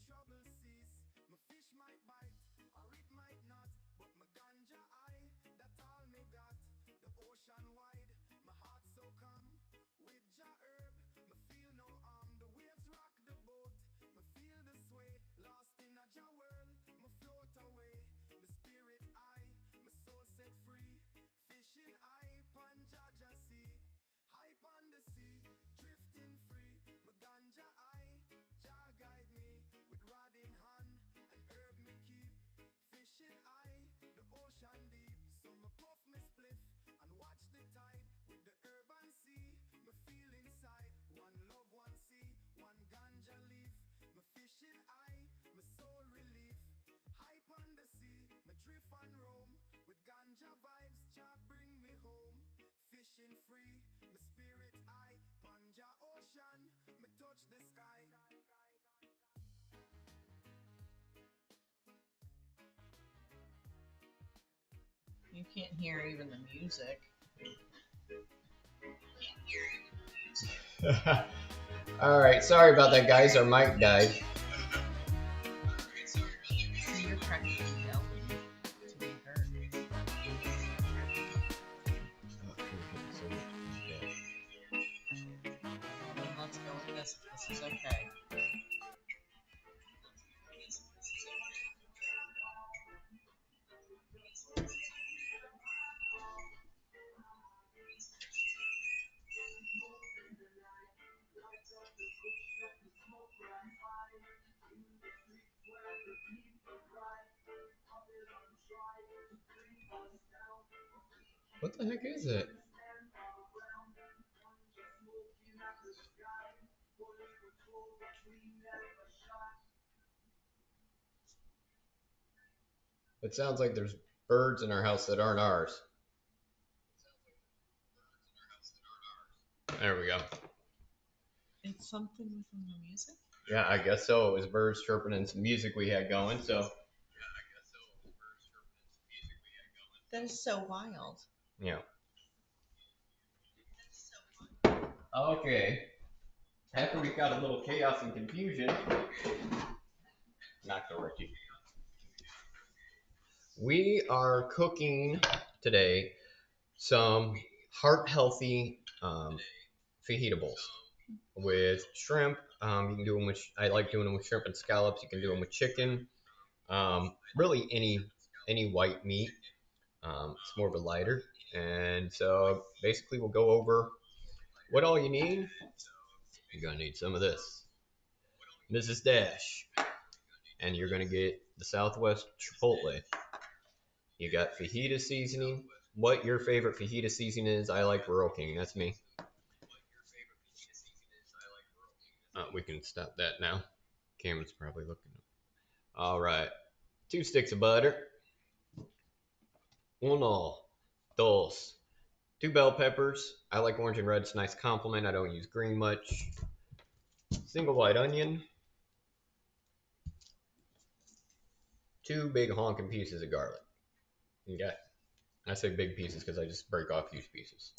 trouble cease. My fish might bite, or it might not, but my ganja I, that all me got. The ocean wide, my heart so calm. With ja herb, me feel no harm. The waves rock the boat, me feel the sway. Lost in a ja world, me float away. My spirit I, my soul set free. Fishing I, Panjaja sea. Hype on the sea, drifting free. My ganja I, Jah guide me. With rod in hand, and herb me keep. Fishing I, the ocean deep. So me puff me spliff, and watch the tide. With the herb and sea, me feel inside. One love, one sea, one ganja leaf. Me fishing I, my soul relief. Hype on the sea, me drift and roam. With ganja vibes, Jah bring me home. Fishing free, my spirit I, Panja ocean, me touch the sky. You can't hear even the music. All right, sorry about that, guys. Our mic died. So you're practically yelling to be heard. Well, let's go with this. This is okay. What the heck is it? It sounds like there's birds in our house that aren't ours. There we go. It's something within the music? Yeah, I guess so. It was birds chirping and some music we had going, so. That is so wild. Yeah. Okay. After we got a little chaos and confusion, not gonna work. We are cooking today some heart-healthy fajita bowls with shrimp. You can do them with, I like doing them with shrimp and scallops. You can do them with chicken. Really any white meat. It's more of a lighter. And so basically we'll go over what all you need. You're gonna need some of this. Mrs. Dash. And you're gonna get the Southwest Chipotle. You got fajita seasoning. What your favorite fajita seasoning is, I like Rural King. That's me. We can stop that now. Camera's probably looking up. All right. 2 sticks of butter. 1, 2. 2 bell peppers. I like orange and red. It's a nice compliment. I don't use green much. Single white onion. 2 big honking pieces of garlic. You got, I say big pieces because I just break off huge pieces.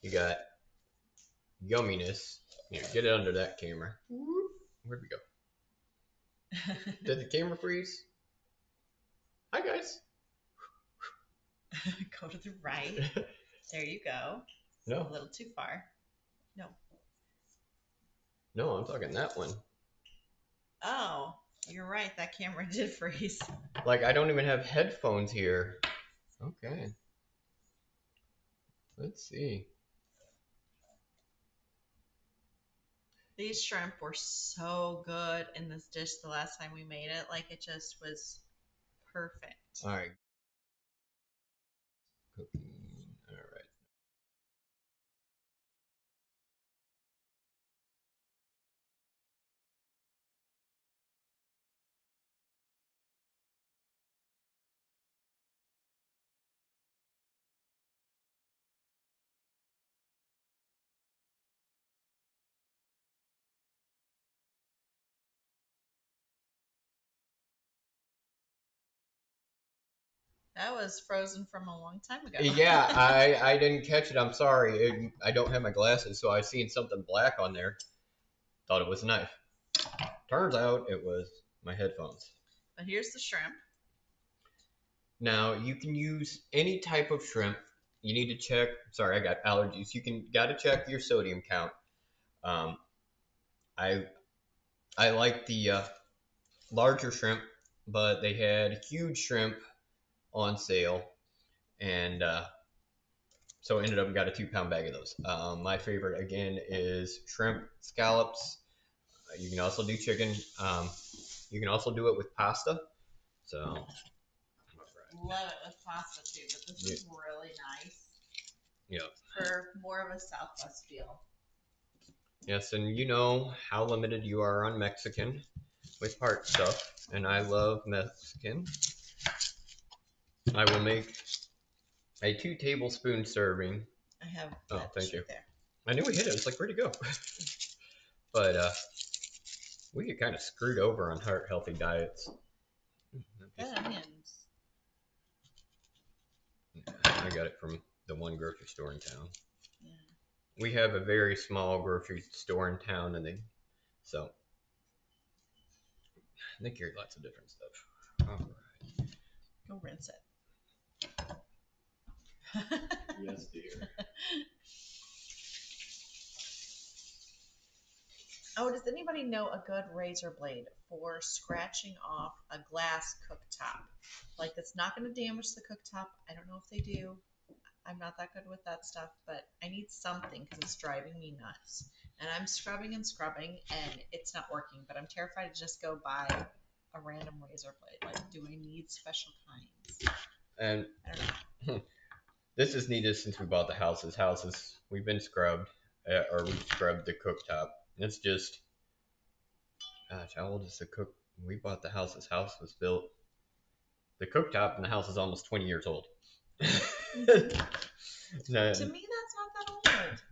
You got yumminess. Here, get it under that camera. Where'd we go? Did the camera freeze? Hi, guys. Go to the right. There you go. No. A little too far. No, I'm talking that one. Oh, you're right. That camera did freeze. Like, I don't even have headphones here. Okay. Let's see. These shrimp were so good in this dish the last time we made it. Like, it just was perfect. All right. Cooking. All right. That was frozen from a long time ago. Yeah, I didn't catch it. I'm sorry. I don't have my glasses, so I seen something black on there. Thought it was a knife. Turns out it was my headphones. But here's the shrimp. Now you can use any type of shrimp. You need to check. Sorry, I got allergies. Got to check your sodium count. I like the larger shrimp, but they had huge shrimp on sale, and so I ended up got a 2-pound bag of those. My favorite again is shrimp scallops. You can also do chicken. You can also do it with pasta. So love it with pasta too, but this is really nice. Yeah. For more of a Southwest feel. Yes, and you know how limited you are on Mexican with heart stuff, and I love Mexican. I will make a 2 tablespoon serving. I have. Oh, thank you. There. I knew we hit it. It's like, where'd it go? But we get kind of screwed over on heart healthy diets. Good onions. I got it from the one grocery store in town. Yeah. We have a very small grocery store in town, and so they carry lots of different stuff. All right. Go rinse it. Yes, dear. Oh, does anybody know a good razor blade for scratching off a glass cooktop? Like, it's not going to damage the cooktop. I don't know if they do. I'm not that good with that stuff, but I need something because it's driving me nuts. And I'm scrubbing and scrubbing, and it's not working. But I'm terrified to just go buy a random razor blade. Like, do I need special kinds? And I don't know. This is needed since we bought the houses. We've been scrubbed, or we scrubbed the cooktop. It's just, gosh, how old is the cook? We bought the house. This house was built. The cooktop in the house is almost 20 years old. To me, that's not that old.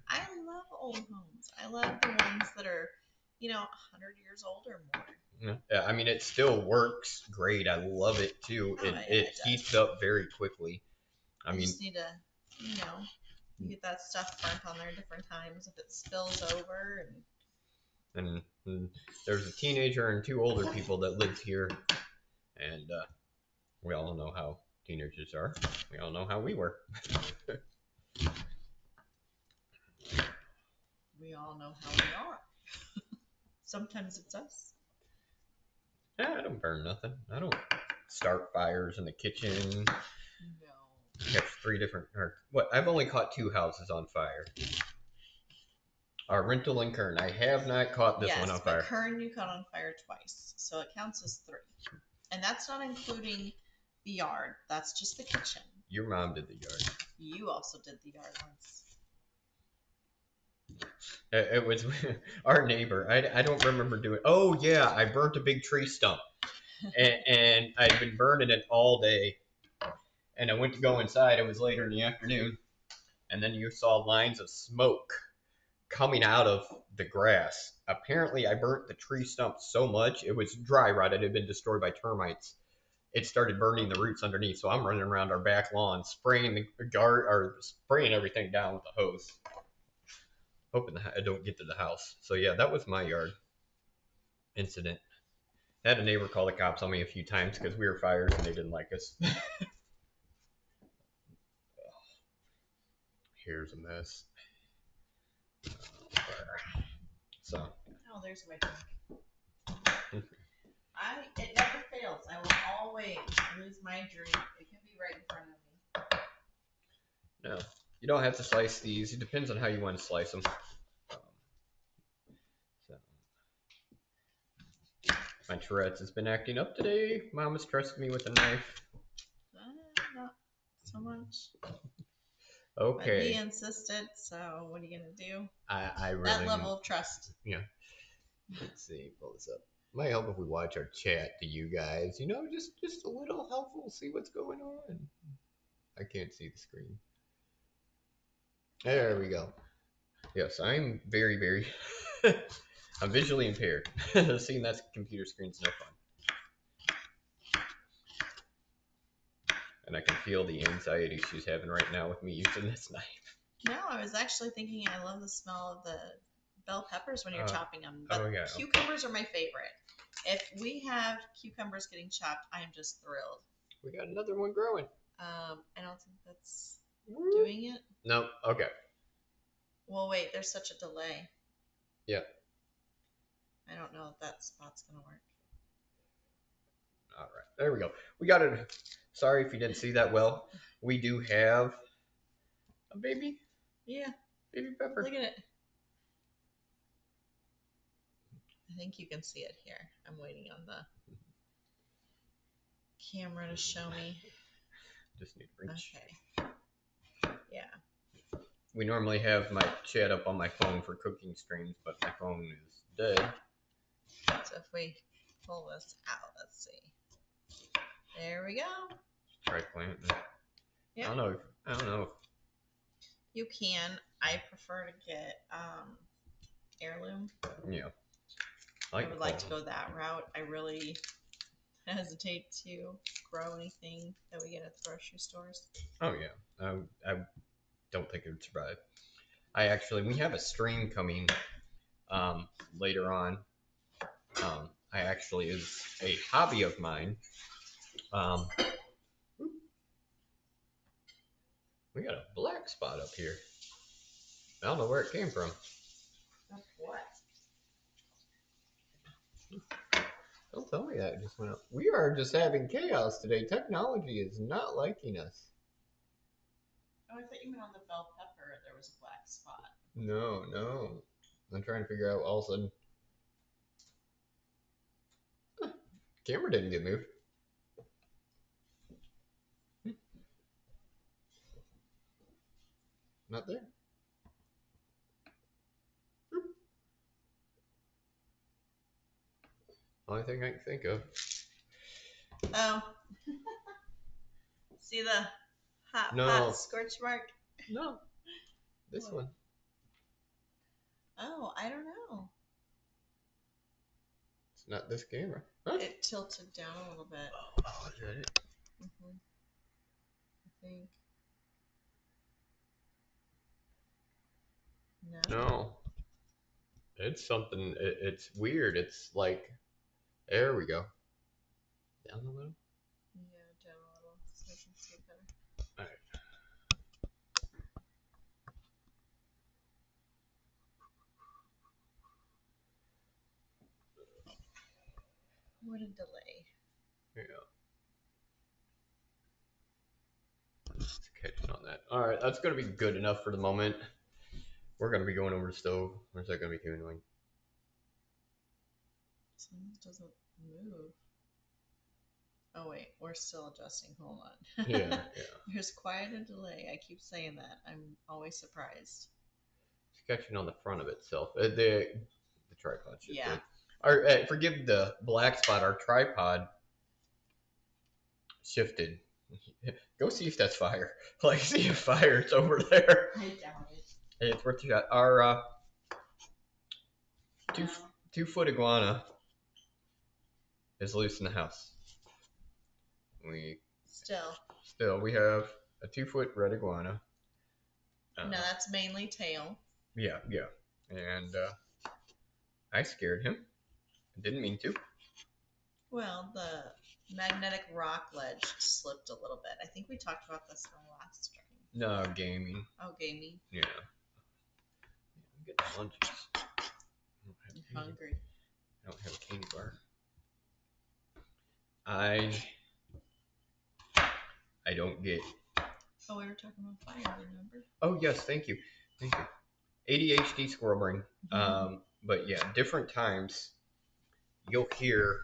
I love old homes. I love the ones that are, 100 years old or more. Yeah, I mean, it still works great. I love it too. It heats up very quickly. I mean, just need to, you get that stuff burnt on there different times if it spills over. And there's a teenager and 2 older people that live here, and we all know how teenagers are. We all know how we were. We all know how we are. Sometimes it's us. Yeah, I don't burn nothing. I don't start fires in the kitchen. No. Catch 3 different, or what? I've only caught 2 houses on fire. Our rental in Kern. I have not caught this one on fire. Yes, but Kern you caught on fire twice, so it counts as 3. And that's not including the yard. That's just the kitchen. Your mom did the yard. You also did the yard once. It was our neighbor. I don't remember doing. Oh yeah, I burnt a big tree stump, and I'd been burning it all day. And I went to go inside. It was later in the afternoon, and then you saw lines of smoke coming out of the grass. Apparently, I burnt the tree stump so much it was dry rot. It had been destroyed by termites. It started burning the roots underneath. So I'm running around our back lawn, spraying the spraying everything down with a hose, hoping I don't get to the house. So yeah, that was my yard incident. I had a neighbor call the cops on me a few times because we were fires and they didn't like us. Here's a mess. So. Oh, there's my drink. It never fails. I will always lose my drink. It can be right in front of me. No, you don't have to slice these. It depends on how you want to slice them. My Tourette's has been acting up today. Mama's trusted me with a knife. Not so much. Okay. But he insisted, so what are you going to do? I really... That level of trust. Yeah. Let's see, pull this up. Might help if we watch our chat to you guys. Just a little helpful. See what's going on. I can't see the screen. There we go. Yes, I'm very, very... I'm visually impaired. Seeing that computer screen's no fun. And I can feel the anxiety she's having right now with me using this knife. No, I was actually thinking I love the smell of the bell peppers when you're chopping them. But oh, yeah. Cucumbers are my favorite. If we have cucumbers getting chopped, I'm just thrilled. We got another one growing. I don't think that's doing it. No. Okay. Well, wait. There's such a delay. Yeah. I don't know if that spot's gonna work. All right. There we go. We got it. Sorry if you didn't see that well. We do have a baby. Yeah. Baby pepper. Look at it. I think you can see it here. I'm waiting on the camera to show me. Just need to reach. Okay. Yeah. We normally have my chat up on my phone for cooking streams, but my phone is dead. So if we pull this out, let's see. There we go. Try planting. Yeah. I don't know. You can. I prefer to get heirloom. Yeah. I would like to go that route. I really hesitate to grow anything that we get at the grocery stores. Oh yeah. I don't think it would survive. We have a stream coming later on. I actually is a hobby of mine. We got a black spot up here. I don't know where it came from. What? Don't tell me that it just went up. We are just having chaos today. Technology is not liking us. Oh, I thought you meant on the bell pepper there was a black spot. No. I'm trying to figure out all of a sudden. Camera didn't get moved. Not there. Only thing I can think of. Oh. See the hot scorch mark? No. This one. Oh, I don't know. It's not this camera. Huh? It tilted down a little bit. Oh, is that it? Mm-hmm. I think. No. It's something. It's weird. It's like. There we go. Down a little. Yeah, down a little so I can see it better. All right. What a delay. Yeah. Just catching on that. All right, that's gonna be good enough for the moment. We're gonna be going over the stove. Or is that gonna be too annoying? Something doesn't move. Oh wait, we're still adjusting. Hold on. Yeah. There's quite a delay. I keep saying that. I'm always surprised. It's catching on the front of itself. The tripod should. Yeah. Forgive the black spot. Our tripod shifted. Go see if that's fire. Like, see if fire is over there. I doubt it. Hey, it's worth a shot. Our 2-foot iguana is loose in the house. We have a 2-foot red iguana. No, that's mainly tail. Yeah. And I scared him. I didn't mean to. Well, the magnetic rock ledge slipped a little bit. I think we talked about this in the last stream. No, gaming. Oh, gaming. Yeah. I'm getting lunches. I'm hungry. I don't have a candy bar. I don't get. Oh, we were talking about fire, remember? Oh yes, thank you. ADHD squirrel brain. Mm-hmm. But yeah, different times you'll hear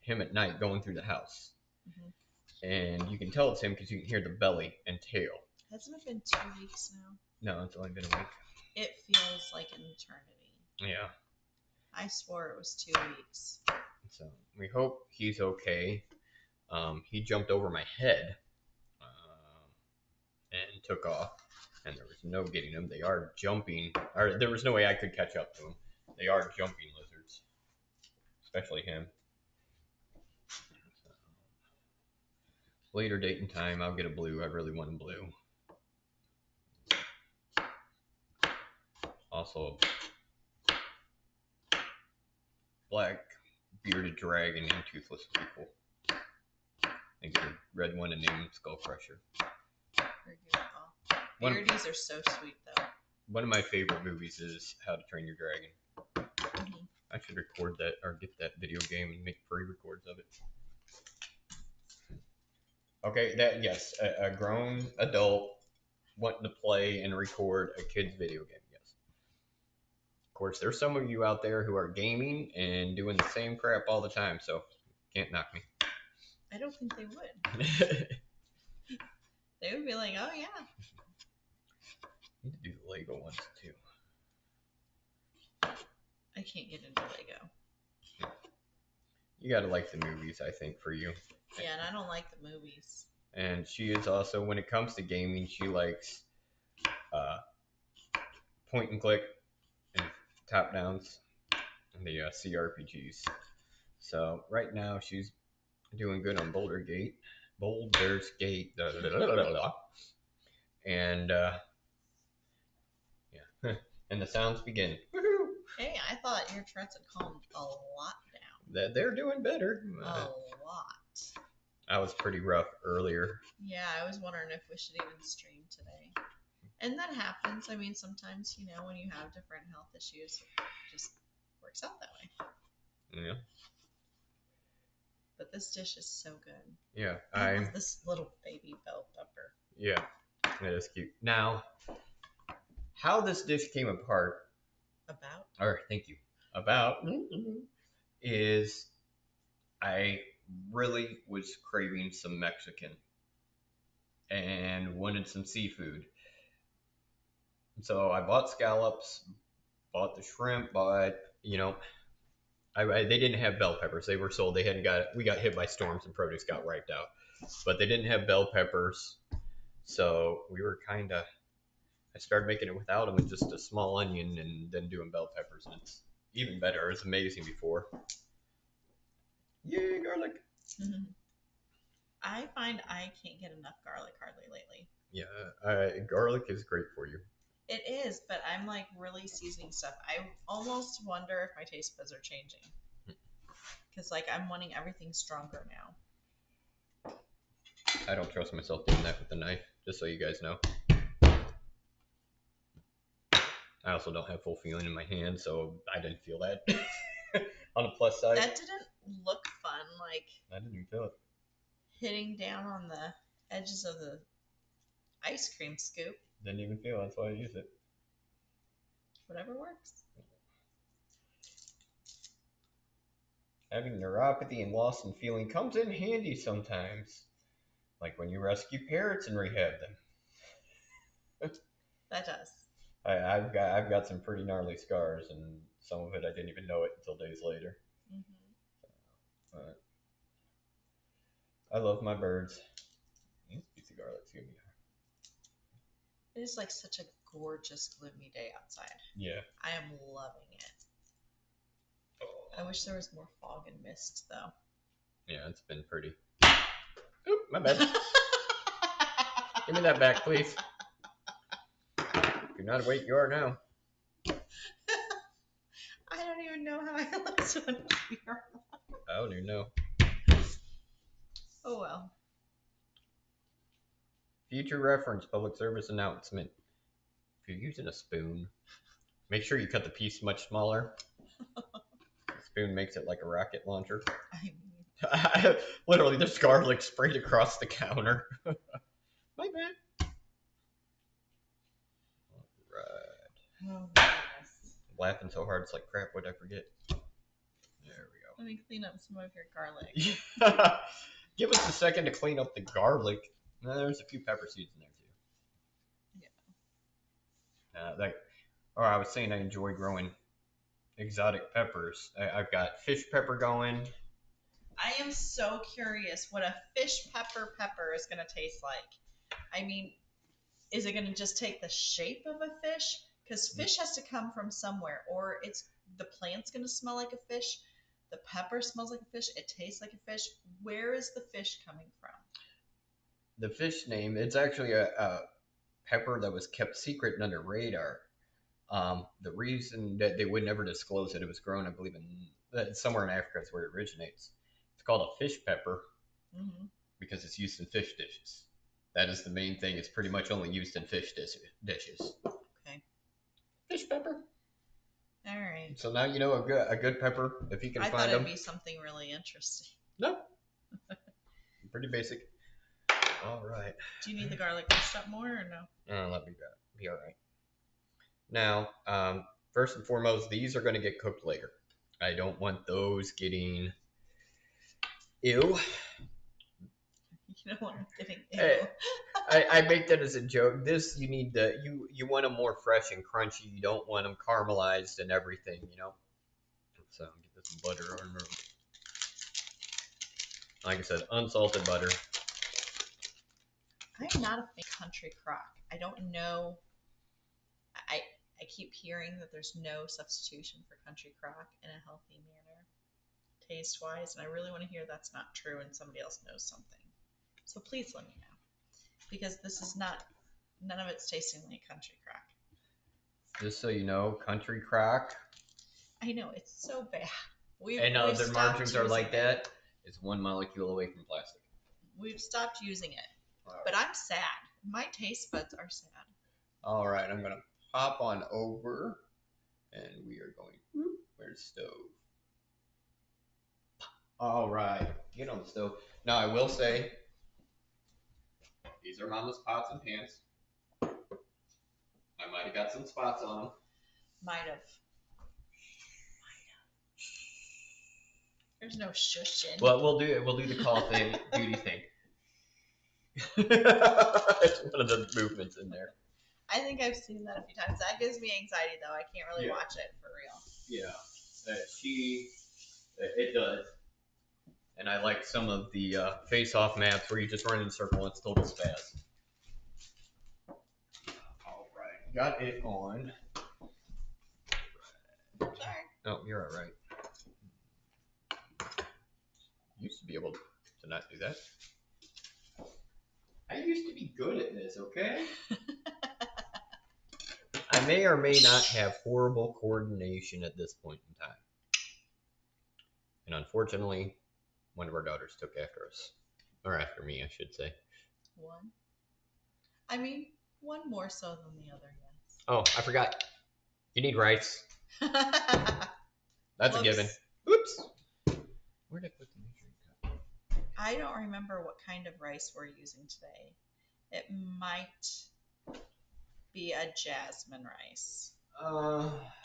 him at night going through the house, and you can tell it's him because you can hear the belly and tail. Hasn't it been 2 weeks now? No, it's only been a week. It feels like an eternity. Yeah. I swore it was 2 weeks. So we hope he's okay. He jumped over my head and took off, and there was no getting him. They are jumping, or there was no way I could catch up to him. They are jumping lizards, especially him. So, later date and time, I'll get a blue. I really want a blue. Also, black bearded dragon named Toothless would be cool. And get a red one and name him Skull Crusher. Beardies are so sweet, though. One of my favorite movies is How to Train Your Dragon. Mm-hmm. I should record that or get that video game and make pre-records of it. Okay, yes, a grown adult wanting to play and record a kid's video game. Yes. Of course, there's some of you out there who are gaming and doing the same crap all the time, so can't knock me. I don't think they would. They would be like, oh yeah. Need to do the Lego ones too. I can't get into Lego. You gotta like the movies, I think, for you. Yeah, and I don't like the movies. And she is also, when it comes to gaming, she likes point and click and top downs and the CRPGs. So right now she's doing good on Baldur's Gate. And yeah, and the sounds begin. Woohoo! Hey, I thought your Tourette's had calmed a lot down. They're doing better. A lot. I was pretty rough earlier. Yeah, I was wondering if we should even stream today. And that happens. I mean, sometimes, when you have different health issues, it just works out that way. Yeah. But this dish is so good. Yeah, I love this little baby bell pepper. Yeah, that is cute. Now, how this dish came apart. Is I really was craving some Mexican and wanted some seafood. So I bought scallops, bought the shrimp, they didn't have bell peppers. They were sold. We got hit by storms and produce got wiped out. But they didn't have bell peppers. So we were I started making it without them with just a small onion and then doing bell peppers. And it's even better. It was amazing before. Yay, garlic. Mm-hmm. I find I can't get enough garlic hardly lately. Yeah, garlic is great for you. It is, but I'm like really seasoning stuff. I almost wonder if my taste buds are changing. Because I'm wanting everything stronger now. I don't trust myself doing that with a knife, just so you guys know. I also don't have full feeling in my hand, so I didn't feel that. On the plus side. That didn't look fun, I didn't even feel it. Hitting down on the edges of the ice cream scoop. Didn't even feel it, that's why I use it. Whatever works. Having neuropathy and loss in feeling comes in handy sometimes. Like when you rescue parrots and rehab them. That does. I've got some pretty gnarly scars, and some of it I didn't even know it until days later. Mm-hmm. I love my birds. These piece of garlic's gonna be hard. It is such a gorgeous gloomy day outside. Yeah. I am loving it. I wish there was more fog and mist, though. Yeah, it's been pretty. Oop, my bad. Give me that back, please. If you're not awake, you are now. I don't even know how I look so unclear. I don't even know. Oh well. Future reference, public service announcement. If you're using a spoon, make sure you cut the piece much smaller. The spoon makes it like a rocket launcher. Literally, there's garlic sprayed across the counter. My bad. Alright. Oh, goodness. I'm laughing so hard, it's like, crap, what'd I forget? There we go. Let me clean up some of your garlic. Give us a second to clean up the garlic. There's a few pepper seeds in there, too. Yeah. I was saying I enjoy growing exotic peppers. I've got fish pepper going. I am so curious what a fish pepper is going to taste like. I mean, is it going to just take the shape of a fish? Because fish has to come from somewhere, or the plant's going to smell like a fish. The pepper smells like a fish. It tastes like a fish. Where is the fish coming from? The fish name, it's actually a pepper that was kept secret and under radar. The reason that they would never disclose it was grown, I believe, somewhere in Africa is where it originates. It's called a fish pepper because it's used in fish dishes. That is the main thing. It's pretty much only used in fish dishes. Okay. Fish pepper. All right. So now you know a good pepper, if you can I find thought them. it'd be something really interesting. No. Pretty basic. All right. Do you need the garlic mixed up more or no? Let me be all right. Now, first and foremost, these are going to get cooked later. I don't want those getting ew. You don't want them getting ew. I make that as a joke. This you need you want them more fresh and crunchy. You don't want them caramelized and everything, you know. So get this butter on there. Like I said, unsalted butter. I'm not a fan of country crock. I don't know. I keep hearing that there's no substitution for country crock in a healthy manner, taste wise, and I really want to hear that's not true and somebody else knows something. So please let me know, because this is none of it's tasting like country crock. Just so you know, country crock. I know it's so bad. And their margins are like that. It's 1 molecule away from plastic. We've stopped using it, but I'm sad. My taste buds are sad. All right, I'm gonna pop on over, and we are going. Where's the stove? All right, get on the stove. Now I will say, these are Mama's pots and pans. I might have got some spots on them. Might have. There's no shushing. Well, we'll do the call thing, duty thing. It's one of the movements in there. I think I've seen that a few times. That gives me anxiety, though. I can't really watch it for real. Yeah, it does. And I like some of the face-off maps where you just run in a circle and it's total spaz. All right, got it on. Sorry. Oh, you're all right. Used to be able to not do that. I used to be good at this, okay? I may or may not have horrible coordination at this point in time. And unfortunately, one of our daughters took after us. Or after me, I should say. One? I mean, one more so than the other, yes. Oh, I forgot. You need rice. That's a given. Oops. Where did I put the measuring cup? I don't remember what kind of rice we're using today. It might be a jasmine rice.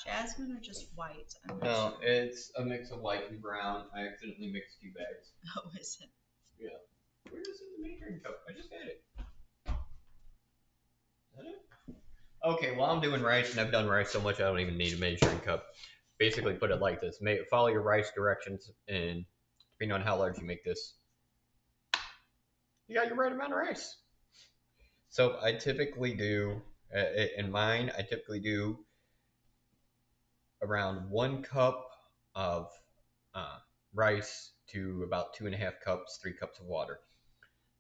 Jasmine or just white? No, sure. It's a mix of white and brown. I accidentally mixed 2 bags. Oh, is it? Yeah. Where is the measuring cup? I just had it. Is that it? Okay, well, I'm doing rice, and I've done rice so much I don't even need a measuring cup. Basically, put it like this. Follow your rice directions, and depending on how large you make this, you got your right amount of rice. So I typically do, in mine, I typically do around 1 cup of rice to about 2.5 cups, 3 cups of water.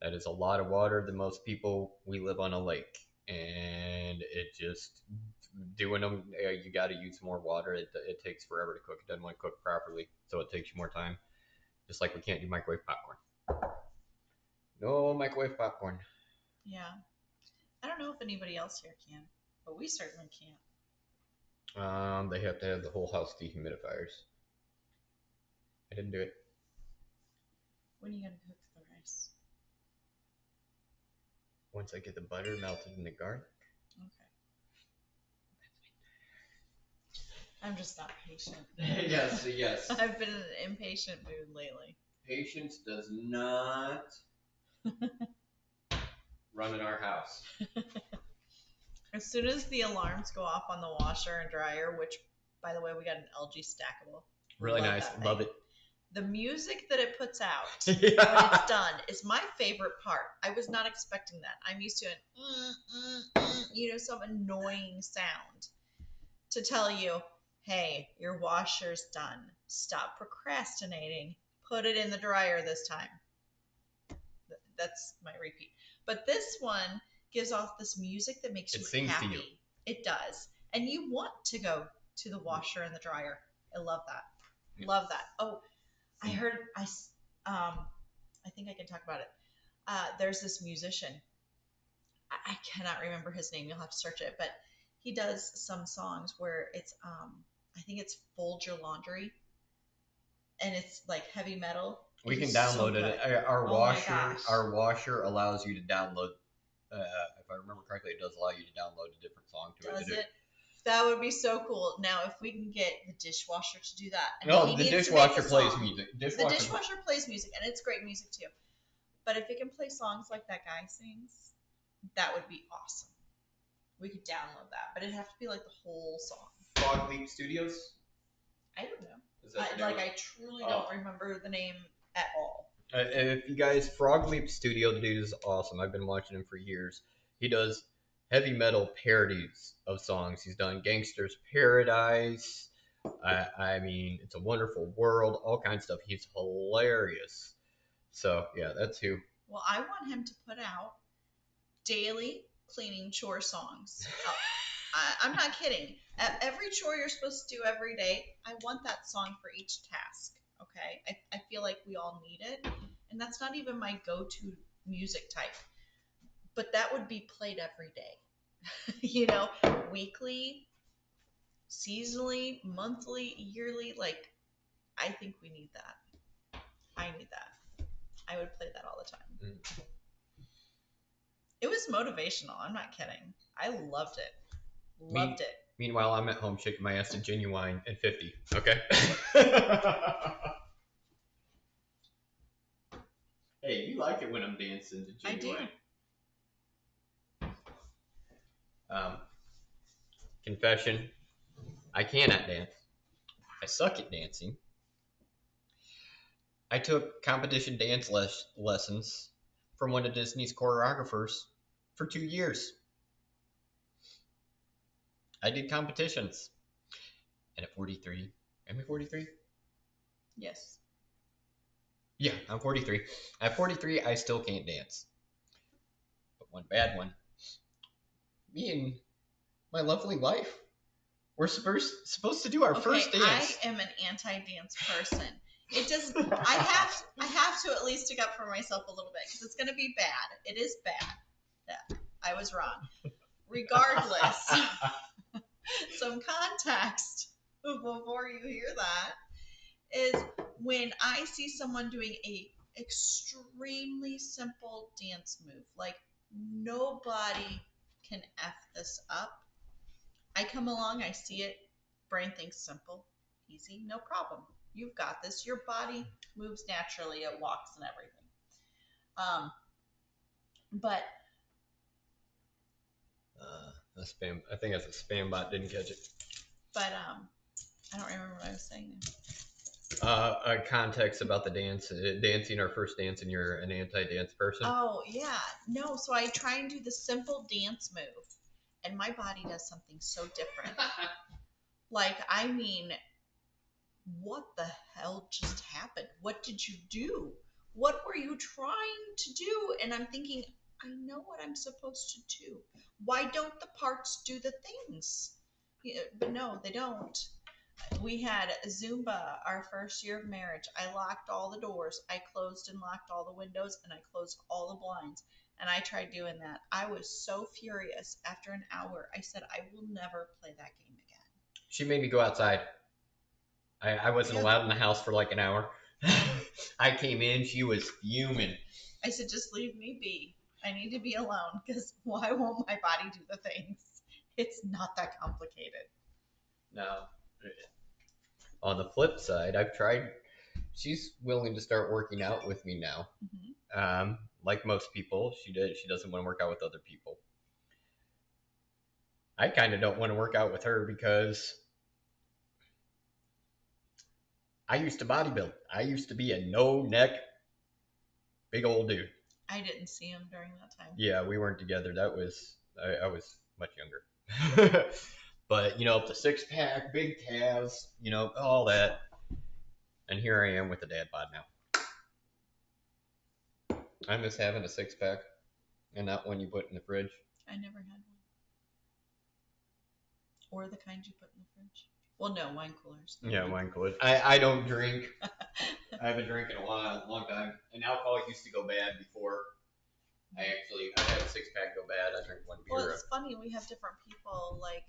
That is a lot of water than most people. We live on a lake, and it just doing them. You got to use more water. It takes forever to cook. It doesn't want to cook properly, so it takes you more time. Just like we can't do microwave popcorn. No microwave popcorn. Yeah. I don't know if anybody else here can, but we certainly can't. They have to have the whole house dehumidifiers. I didn't do it. When are you going to cook the rice? Once I get the butter melted in the garlic. Okay. I'm just not patient. Yes. I've been in an impatient mood lately. Patience does not run in our house. As soon as the alarms go off on the washer and dryer, which, by the way, we got an LG stackable. Really nice. Love it. The music that it puts out Yeah. when it's done is my favorite part. I was not expecting that. I'm used to some annoying sound to tell you, hey, your washer's done. Stop procrastinating. Put it in the dryer this time. That's my repeat. But this one gives off this music that makes you happy. To you. It does. and you want to go to the washer and the dryer. I love that. Love that. Oh, I heard, I think I can talk about it. There's this musician. I cannot remember his name. You'll have to search it, but he does some songs where it's, I think it's Fold Your Laundry, and it's like heavy metal. We can download it. Our washer allows you to download. If I remember correctly, it does allow you to download a different song to it. Does it? That would be so cool. Now, if we can get the dishwasher to do that. No, the dishwasher plays music. The dishwasher plays music, and it's great music too. But if it can play songs like that guy sings, that would be awesome. We could download that, but it'd have to be like the whole song. Frog Leap Studios? I don't know. I truly don't remember the name at all. If you guys, Frog Leap Studio, the dude is awesome. I've been watching him for years. He does heavy metal parodies of songs. He's done Gangster's Paradise. I mean, It's a Wonderful World, all kinds of stuff. He's hilarious. So, yeah, that's who. Well, I want him to put out daily cleaning chore songs. I'm not kidding. Every chore you're supposed to do every day, I want that song for each task. Okay? I feel like we all need it. And that's not even my go-to music type. But that would be played every day. You know, weekly, seasonally, monthly, yearly. Like, I think we need that. I need that. I would play that all the time. Mm. It was motivational. I'm not kidding. I loved it. Loved it. Meanwhile, I'm at home shaking my ass to Genuine and 50. Okay? Hey, you like it when I'm dancing to Genuine. I do. Confession. I cannot dance. I suck at dancing. I took competition dance lessons from one of Disney's choreographers for 2 years. I did competitions. And at 43, am I 43? Yes. Yeah, I'm 43. At 43, I still can't dance. But one bad one. Me and my lovely wife, we're supposed to do our first dance. I am an anti-dance person. It does. I have to at least stick up for myself a little bit because it's going to be bad. It is bad. Yeah, I was wrong. Regardless, some context before you hear that is when I see someone doing a extremely simple dance move, like nobody can F this up. I come along, I see it, brain thinks simple, easy, no problem. You've got this. Your body moves naturally. It walks and everything. But a spam. I think that's a spam bot. Didn't catch it. But I don't remember what I was saying now. A context about the dance, dancing our first dance, and you're an anti-dance person. Oh yeah, no. So I try and do the simple dance move, and my body does something so different. Like, I mean, what the hell just happened? What did you do? What were you trying to do? And I'm thinking, I know what I'm supposed to do. Why don't the parts do the things? Yeah, but no, they don't. We had Zumba our first year of marriage. I locked all the doors. I closed and locked all the windows, and I closed all the blinds. And I tried doing that. I was so furious. After an hour, I said, I will never play that game again. She made me go outside. I wasn't allowed in the house for like an hour. I came in, she was fuming. I said, just leave me be. I need to be alone because why won't my body do the things? It's not that complicated. No. On the flip side, I've tried. She's willing to start working out with me now. Mm-hmm. Like most people, she doesn't want to work out with other people. I kind of don't want to work out with her because I used to bodybuild. I used to be a no-neck, big old dude. I didn't see him during that time. Yeah, we weren't together. I was much younger. But, up to six-pack, big calves, all that. And here I am with a dad bod now. I miss having a six-pack and not one you put in the fridge. I never had one. Or the kind you put in the fridge. Well, no, wine coolers. Yeah, wine coolers. I don't drink. I haven't drank in a long time. And alcohol used to go bad before. I had a 6-pack go bad. I drank one beer. Well, it's funny. We have different people, like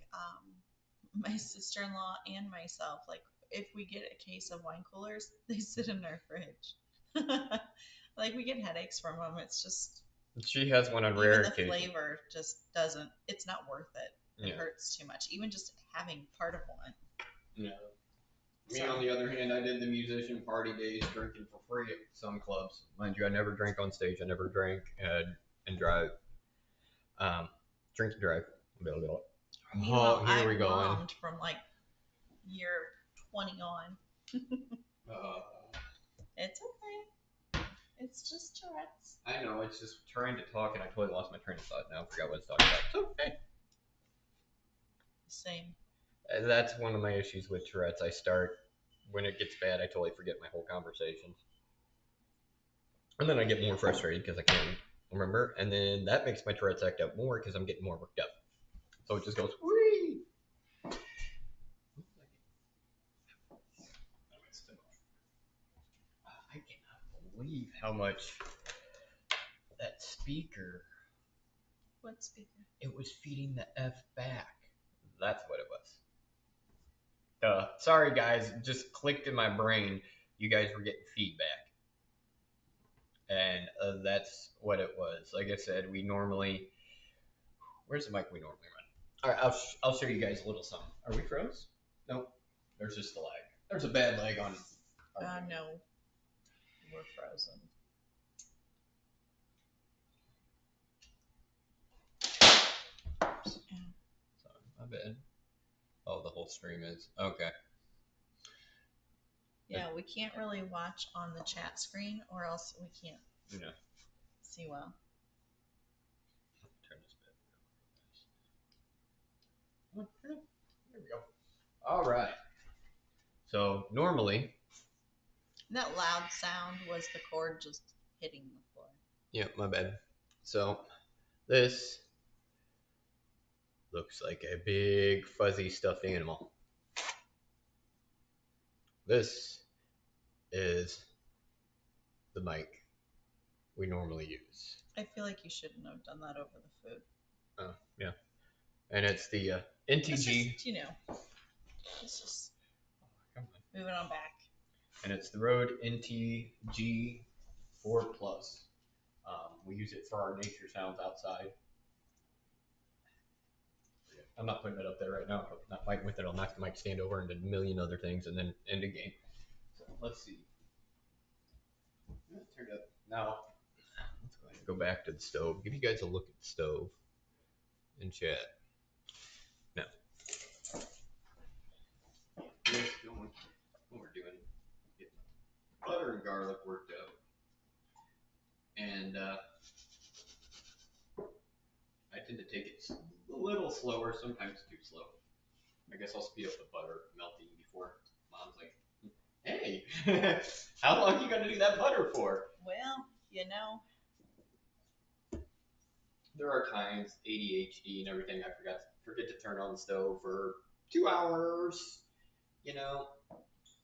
my sister-in-law and myself. Like, if we get a case of wine coolers, they sit in our fridge. Like, we get headaches from them. It's just She has one on even rare the occasion. flavor just doesn't. It's not worth it. It Yeah. hurts too much. Even just having part of one. Yeah. Me, So- on the other hand, I did the musician party days drinking for free at some clubs. Mind you, I never drank on stage. I never drank and drive. Drink and drive. Meanwhile, here we I go. bombed from like year 20 on. It's okay. It's just Tourette's. I know, it's just trying to talk and I totally lost my train of thought now. I forgot what I was talking about. It's okay. Same. That's one of my issues with Tourette's. When it gets bad, I totally forget my whole conversations. And then I get more frustrated because I can't remember. And then that makes my Tourette's act up more because I'm getting more worked up. So it just goes, whee! I cannot believe how much that speaker, What speaker? it was feeding the F back. That's what it was. Sorry guys, it just clicked in my brain. You guys were getting feedback. And that's what it was. Like I said, where's the mic we normally run? All right, I'll show you guys a little something. Are we froze? Nope. There's just a lag. There's a bad lag on. No. We're frozen. Sorry, my bad. Oh, the whole stream is. Okay. Yeah, we can't really watch on the chat screen or else we can't see well. Turn this bit. There we go. All right. So normally. That loud sound was the cord just hitting the floor. Yeah, my bad. So this looks like a big fuzzy stuffed animal. This is the mic we normally use. I feel like you shouldn't have done that over the food. Oh, yeah. And it's the NTG. It's just, it's just Come on. move it on back. And it's the Rode NTG 4 Plus. We use it for our nature sounds outside. I'm not putting it up there right now. I'm not fighting with it. I'll knock the mic stand over and a million other things and then end the game. So let's see. Turn it up. Now, let's go ahead and go back to the stove. Give you guys a look at the stove and chat. Now, what we're doing, getting butter and garlic worked up. And I tend to take it a little slower, sometimes too slow. I guess I'll speed up the butter melting before Mom's like, hey, how long are you going to do that butter for? Well, There are times, ADHD and everything, I forget to turn on the stove for 2 hours,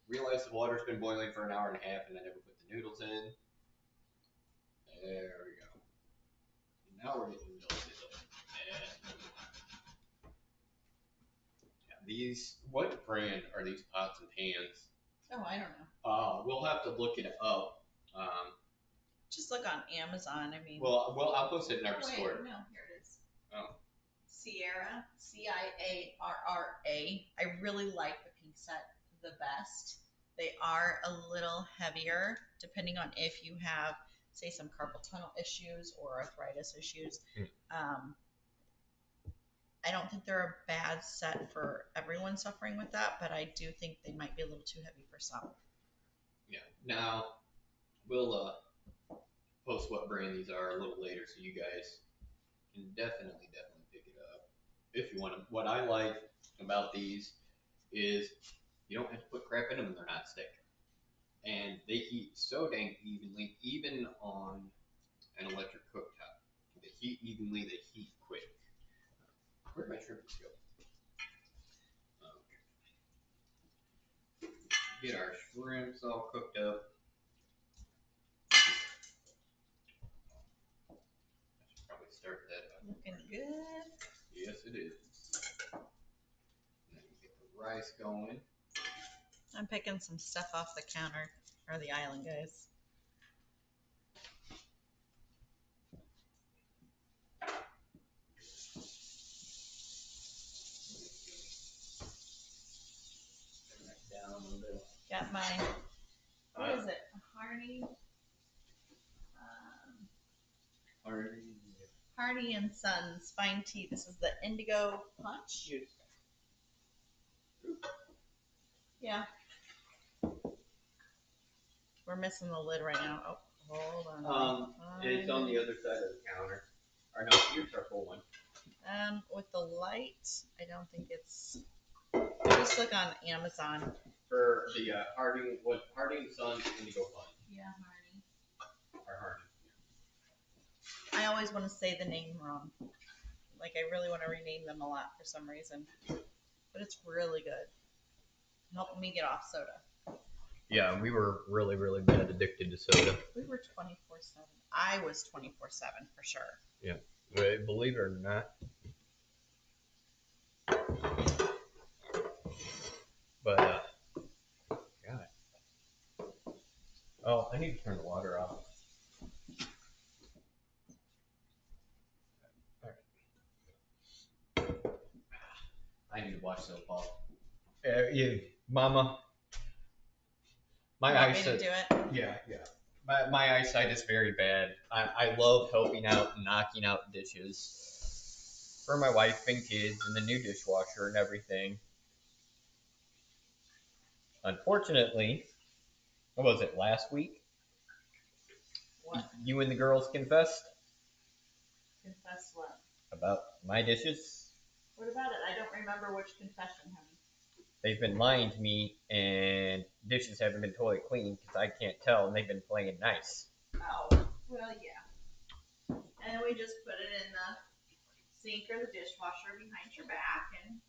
realize the water's been boiling for an hour and a half and I never put the noodles in. There we go. And now we're getting noodles in. What brand are these pots and pans? Oh, I don't know. We'll have to look it up. Just look on Amazon. I mean. Well, I'll post it in our Discord. No, here it is. Oh. Sierra, Ciarra. I really like the pink set the best. They are a little heavier, depending on if you have, say, some carpal tunnel issues or arthritis issues. I don't think they're a bad set for everyone suffering with that, but I do think they might be a little too heavy for some. Yeah. Now, we'll post what brand these are a little later so you guys can definitely pick it up if you want them. What I like about these is you don't have to put crap in them and they're not stick. And they heat so dang evenly, even on an electric cooktop. They heat evenly, they heat quick. Where'd my shrimps go? get our shrimps all cooked up. I should probably start that up. Looking good. Yes, it is. And then get the rice going. I'm picking some stuff off the counter or the island, guys. Turn that down a little bit. Got my, what is it? Harney? Harney and Sons Fine Tea. This is the Indigo Punch. Yes. Yeah. We're missing the lid right now. Oh, hold on. It's on the other side of the counter. Or no, here's our full one. With the light, I don't think it's. Just look on Amazon. For the Harding and Sons Indigo Punch. Yeah, Harney. Or Harding. I always want to say the name wrong. Like, I really want to rename them a lot for some reason. But it's really good. Helping me get off soda. Yeah, we were really, really bad addicted to soda. We were 24/7. I was 24/7 for sure. Yeah. But believe it or not. But, God. Oh, I need to turn the water off. I need to watch Soap Paul. Yeah, Mama. My eyesight. Do it? Yeah. My eyesight is very bad. I love helping out and knocking out dishes for my wife and kids and the new dishwasher and everything. Unfortunately, what was it, last week? What? You and the girls confessed Confess what? about my dishes. What about it? I don't remember which confession, honey. They've been lying to me, and dishes haven't been totally clean because I can't tell, and they've been playing nice. Oh, well, yeah. And then we just put it in the sink or the dishwasher behind your back and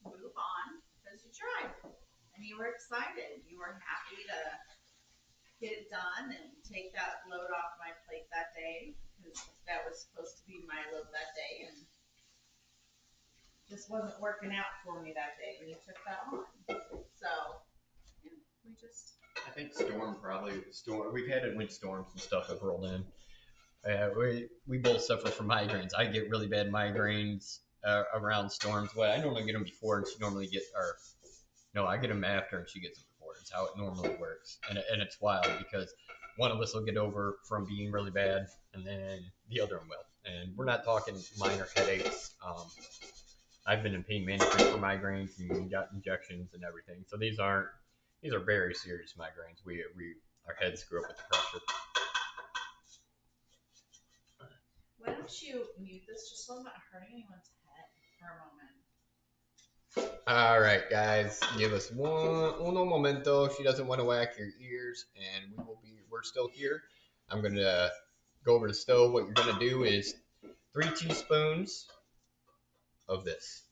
move on because you tried. And you were excited. You were happy to get it done and take that load off my plate that day because that was supposed to be my load that day. And just wasn't working out for me that day when you took that on. So, yeah, we just. I think storm. We've had wind storms and stuff have rolled in. We both suffer from migraines. I get really bad migraines around storms. Well, I normally get them before, and she normally I get them after, and she gets them before. It's how it normally works, and it's wild because one of us will get over from being really bad, and then the other one will. And we're not talking minor headaches. I've been in pain management for migraines and got injections and everything. So these are very serious migraines. Our heads screw up with the pressure. Why don't you mute this just so I'm not hurting anyone's head for a moment? All right, guys, give us uno momento. She doesn't want to whack your ears, and we're still here. I'm gonna go over to the stove. What you're gonna do is 3 teaspoons of this.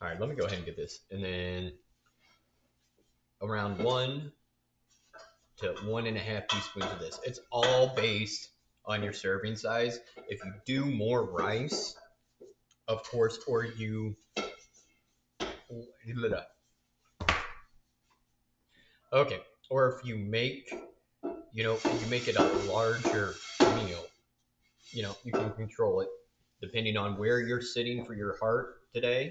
All right, let me go ahead and get this, and then around 1 to 1.5 teaspoons of this. It's all based on your serving size. If you do more rice, of course, or you okay, or if you make it a larger meal, you can control it depending on where you're sitting for your heart today,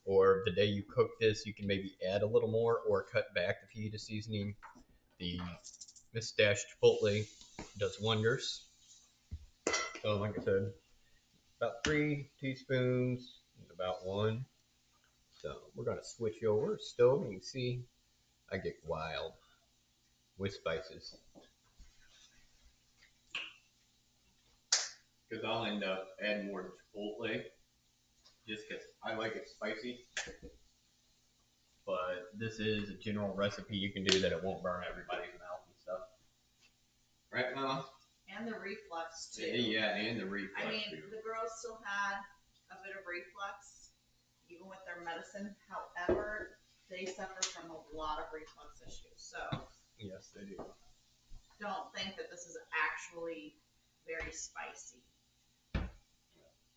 or the day you cook this, you can maybe add a little more or cut back the fajita seasoning. The Mustache Chipotle does wonders. So, like I said, about 3 teaspoons, about 1. So we're gonna switch over stove. You can see I get wild with spices because I'll end up adding more chipotle just because I like it spicy. But this is a general recipe you can do that it won't burn everybody's mouth and stuff. Right, Mama? And the reflux too. Yeah, and the reflux I mean, too. the girls still had a bit of reflux, even with their medicine. However, they suffer from a lot of reflux issues. So Yes, they do. don't think that this is actually very spicy.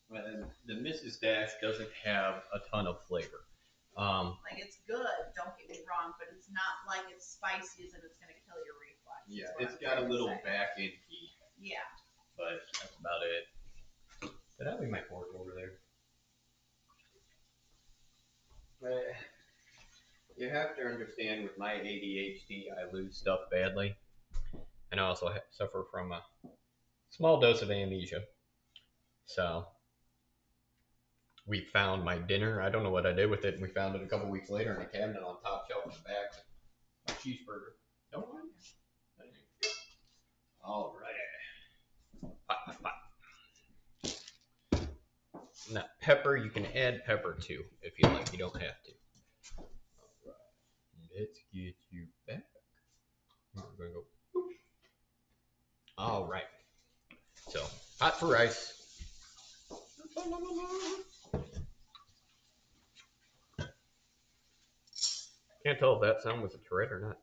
The Mrs. Dash doesn't have a ton of flavor. Like, it's good, don't get me wrong, but it's not like it's spicy as in it's going to kill your reflux. Yeah, it's got a little back end heat. Yeah. But that's about it. Did I leave my fork over there? You have to understand, with my ADHD, I lose stuff badly. And I also suffer from a small dose of amnesia. So, we found my dinner. I don't know what I did with it. We found it a couple weeks later in a cabinet on top shelf in the back. My cheeseburger. Don't mind. All right. Now, pepper, you can add pepper too if you like. You don't have to. All right. Let's get you back. We're going to go. Boop. All right. So, hot for rice. Can't tell if that sound was a Tourette or not.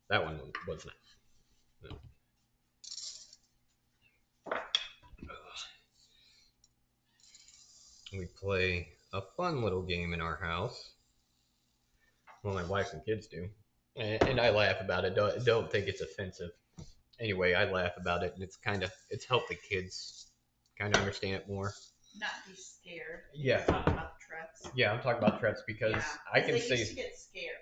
That one was not. No. We play a fun little game in our house. Well, my wife and kids do. And I laugh about it. Don't think it's offensive. Anyway, I laugh about it, and it's helped the kids kind of understand it more. Not be scared. Yeah. Talking about the Tourettes. Yeah, I'm talking about Tourette's because I can say. They used to get scared.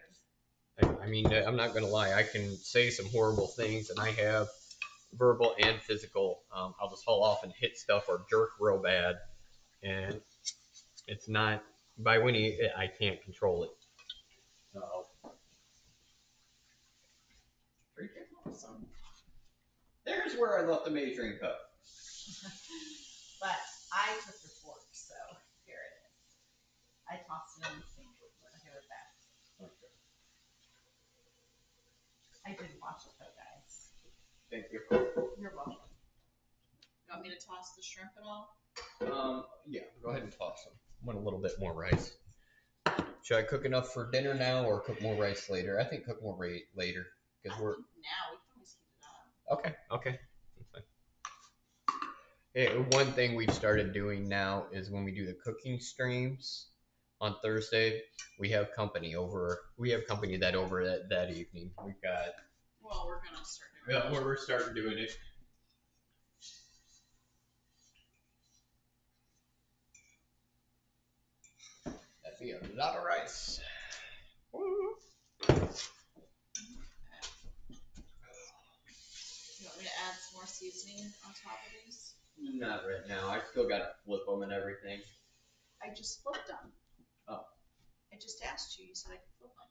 I mean, I'm not going to lie. I can say some horrible things, and I have verbal and physical. I'll just haul off and hit stuff or jerk real bad, and it's not by Winnie. I can't control it. Freaking awesome. There's where I left the measuring cup. But I took your fork, so here it is. I tossed it in the sink. I'll give it back. Okay. I did wash it though, guys. Thank you. You're welcome. You want me to toss the shrimp at all? Yeah, go ahead and toss them. I want a little bit more rice. Should I cook enough for dinner now or cook more rice later? I think cook more later. Because we're. Now, we can always heat it up. Okay. Hey, one thing we've started doing now is when we do the cooking streams on Thursday, we have company over. We have company that evening. We've got. Well, we're gonna start doing it. Yeah, we're starting doing it. That'd be a lot of rice. Woo. You want me to add some more seasoning on top of these? Not right now. I still gotta flip them and everything. I just flipped them. Oh. I just asked you. You said I could flip them.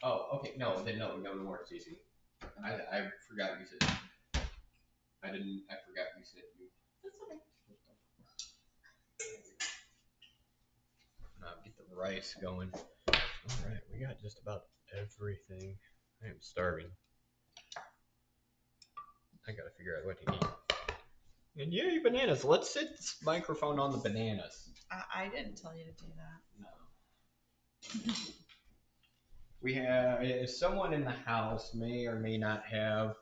Oh, okay. No more seasoning. Okay. I forgot you said. I forgot you said you. That's okay. Now get the rice going. All right, we got just about everything. I am starving. I gotta figure out what to eat. And yay, bananas! Let's sit this microphone on the bananas. I didn't tell you to do that. No. We have someone in the house may or may not have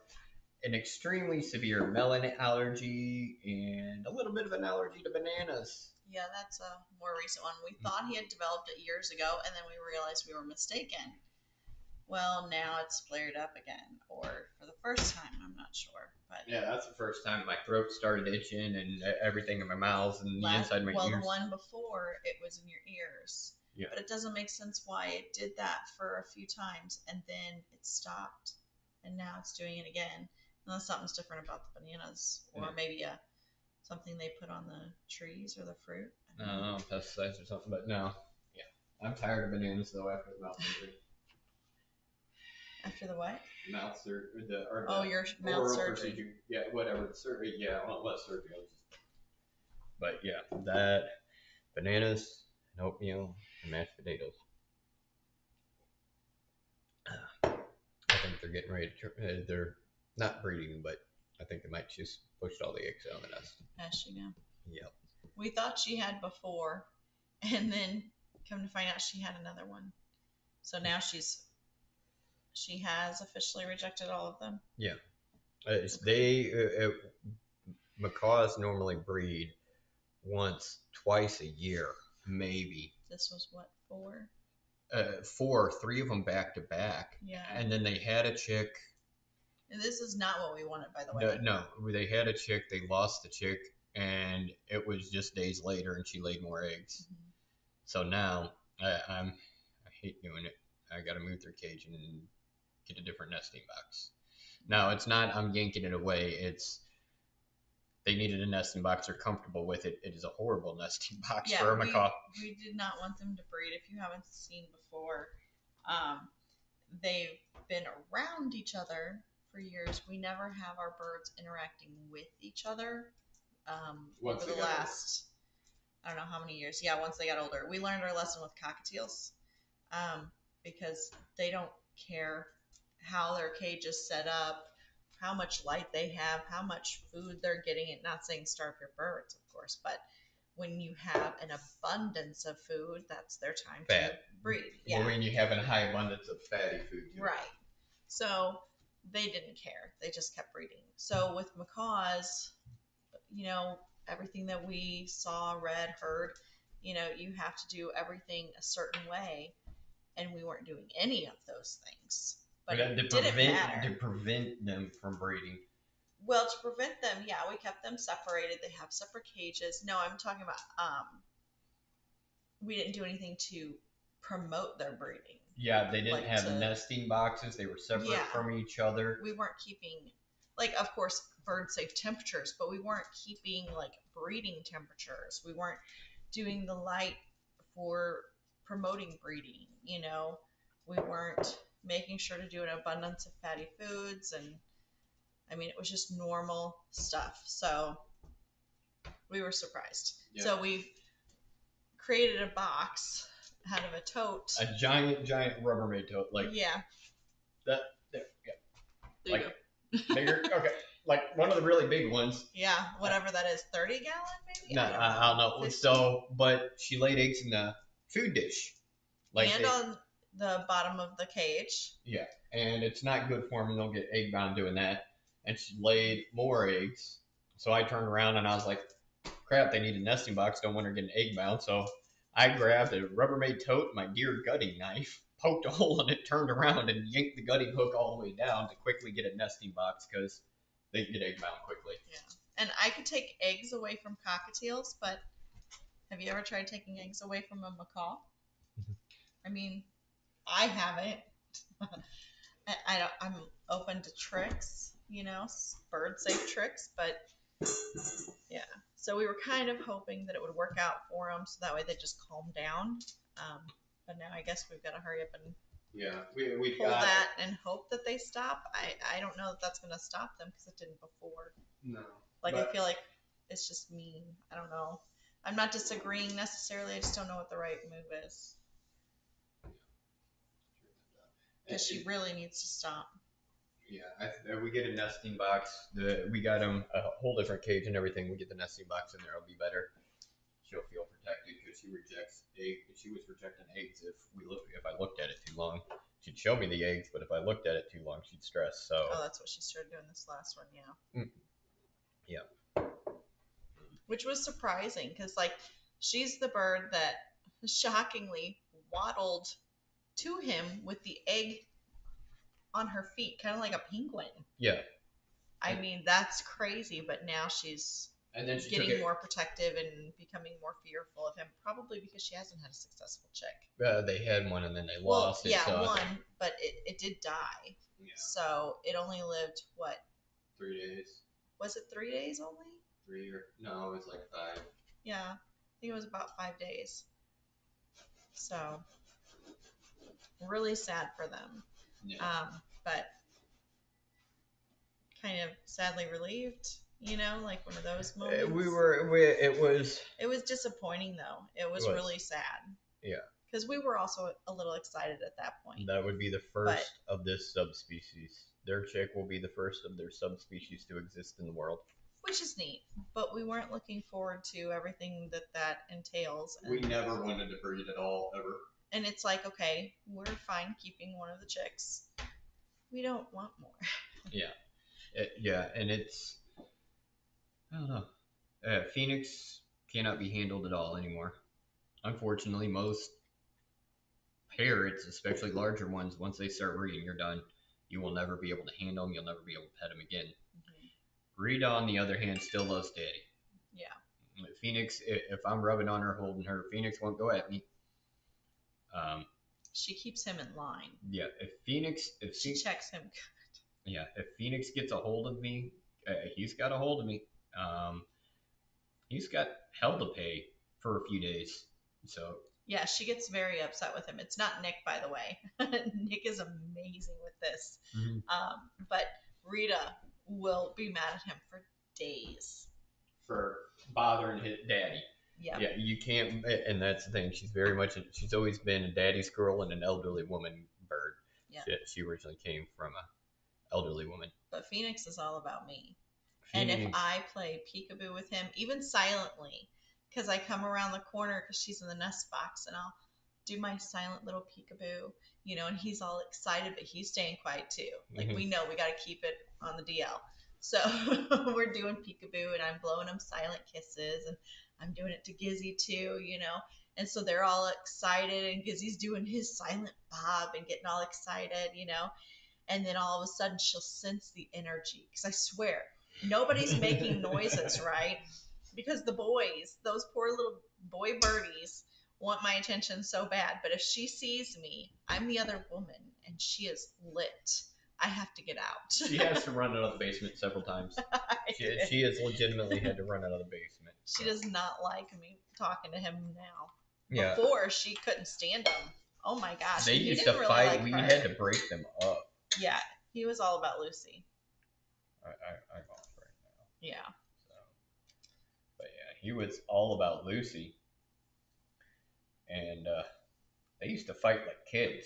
an extremely severe melon allergy and a little bit of an allergy to bananas. Yeah, that's a more recent one. We thought he had developed it years ago, and then we realized we were mistaken. Well, now it's flared up again, or for the first time, I'm not sure. But yeah, that's the first time my throat started itching and everything in my mouth and the inside of my ears. Well, the one before, it was in your ears. Yeah. But it doesn't make sense why it did that for a few times, and then it stopped, and now it's doing it again. Unless something's different about the bananas, or maybe something they put on the trees or the fruit. I don't know, pesticides or something, but no. Yeah. I'm tired of bananas, though, after the mouth surgery. After the what? Mouth surgery. Your mouth surgery. Procedure. Yeah, whatever. The surgery. Yeah, well, less surgery. But yeah, that, bananas, and oatmeal, and mashed potatoes. I think they're getting ready to, they're not breeding, but I think they might just pushed all the eggs out of the nest. As you know. Yep. We thought she had before, and then come to find out she had another one. So now she has officially rejected all of them. Yeah. Macaws normally breed twice a year, maybe. This was what, 4? 4, 3 of them back to back. Yeah. And then they had a chick. And this is not what we wanted, by the way. No, they had a chick. They lost the chick, and it was just days later, and she laid more eggs. Mm-hmm. So now I hate doing it. I got to move their cage and get a different nesting box. Now it's not I'm yanking it away. It's they needed a nesting box. They're comfortable with it. It is a horrible nesting box for a macaw. We did not want them to breed. If you haven't seen before, they've been around each other for years. We never have our birds interacting with each other over the last, I don't know how many years. Yeah, once they got older. We learned our lesson with cockatiels because they don't care how their cage is set up, how much light they have, how much food they're getting. And not saying starve your birds, of course, but when you have an abundance of food, that's their time to breed. Yeah. Well, when you have a high abundance of fatty food, too. Right. So they didn't care. They just kept breeding. So with macaws, everything that we saw, read, heard, you have to do everything a certain way, and we weren't doing any of those things. But it didn't matter. To prevent them from breeding. Well, to prevent them, yeah, we kept them separated. They have separate cages. No, I'm talking about we didn't do anything to promote their breeding. Yeah, they didn't have nesting boxes. They were separate from each other. We weren't keeping, of course, bird safe temperatures, but we weren't keeping breeding temperatures. We weren't doing the light for promoting breeding. We weren't making sure to do an abundance of fatty foods, and it was just normal stuff. So we were surprised. Yeah. So we created a box out of a tote. A giant Rubbermaid tote. Yeah. That there, yeah. There you go. Bigger? Okay. One of the really big ones. Yeah, whatever that is. 30 gallon maybe? No, I don't know. 50? So, but she laid eggs in the food dish. And on the bottom of the cage. Yeah, and it's not good for them. They'll get egg bound doing that. And she laid more eggs. So I turned around and I was like, crap, they need a nesting box. Don't want her getting egg bound. So I grabbed a Rubbermaid tote, my deer gutting knife, poked a hole in it, turned around, and yanked the gutting hook all the way down to quickly get a nesting box because they can get egg bound quickly. Yeah. And I could take eggs away from cockatiels, but have you ever tried taking eggs away from a macaw? I haven't. I'm open to tricks, bird safe tricks, but yeah. So we were kind of hoping that it would work out for them, so that way they just calm down. But now I guess we've got to hurry up and we pull that and hope that they stop. I don't know that that's going to stop them because it didn't before. No. I feel like it's just mean. I don't know. I'm not disagreeing necessarily. I just don't know what the right move is. Because she really needs to stop. Yeah, we get a nesting box. We got them a whole different cage and everything. We get the nesting box in there. It'll be better. She'll feel protected because she rejects eggs. She was rejecting eggs if I looked at it too long. She'd show me the eggs, but if I looked at it too long, she'd stress. So. Oh, that's what she started doing this last one, yeah. Yeah. Which was surprising because, she's the bird that shockingly waddled to him with the egg on her feet, kind of like a penguin. Yeah. That's crazy, but now she's getting more protective and becoming more fearful of him, probably because she hasn't had a successful chick. They had one and then they lost it. Yeah, one, but it did die. Yeah. So it only lived, 3 days. Was it 3 days only? 3 no, it was 5. Yeah, I think it was about 5 days. So really sad for them. Yeah. But kind of sadly relieved, one of those moments. It was disappointing though. It was really sad. Yeah. Because we were also a little excited at that point. That would be the first of this subspecies. Their chick will be the first of their subspecies to exist in the world. Which is neat, but we weren't looking forward to everything that entails. We never wanted to breed at all, ever And it's like, okay, we're fine keeping one of the chicks. We don't want more. Yeah, and it's, I don't know. Phoenix cannot be handled at all anymore. Unfortunately, most parrots, especially larger ones, once they start breeding, you're done. You will never be able to handle them. You'll never be able to pet them again. Mm-hmm. Rita, on the other hand, still loves Daddy. Yeah. Phoenix, if I'm rubbing on her, holding her, Phoenix won't go at me. She keeps him in line. Yeah, She checks him good. Yeah, if Phoenix gets a hold of me, he's got a hold of me. He's got hell to pay for a few days. So yeah, she gets very upset with him. It's not Nick, by the way. Nick is amazing with this. Mm-hmm. But Rita will be mad at him for days. For bothering his daddy. Yeah. Yeah, you can't, and that's the thing. She's always been a daddy's girl and an elderly woman bird. Yeah. She originally came from an elderly woman. But Phoenix is all about me. Phoenix. And if I play peekaboo with him, even silently, because I come around the corner because she's in the nest box and I'll do my silent little peekaboo, you know, and he's all excited, but he's staying quiet too. Like, mm-hmm. We know we got to keep it on the DL. So we're doing peekaboo and I'm blowing him silent kisses and I'm doing it to Gizzy too, you know. And so they're all excited and Gizzy's doing his silent bob and getting all excited, you know. And then all of a sudden she'll sense the energy because I swear nobody's making noises, right? Because the boys, those poor little boy birdies, want my attention so bad. But if she sees me, I'm the other woman and she is lit. I have to get out. She has to run out of the basement several times. She has legitimately had to run out of the basement. She does not like me talking to him now. Yeah. Before, she couldn't stand him. Oh my gosh. They used to fight. Like we had to break them up. Yeah. He was all about Lucy. I'm off right now. Yeah. So, but yeah, he was all about Lucy. And they used to fight like kids.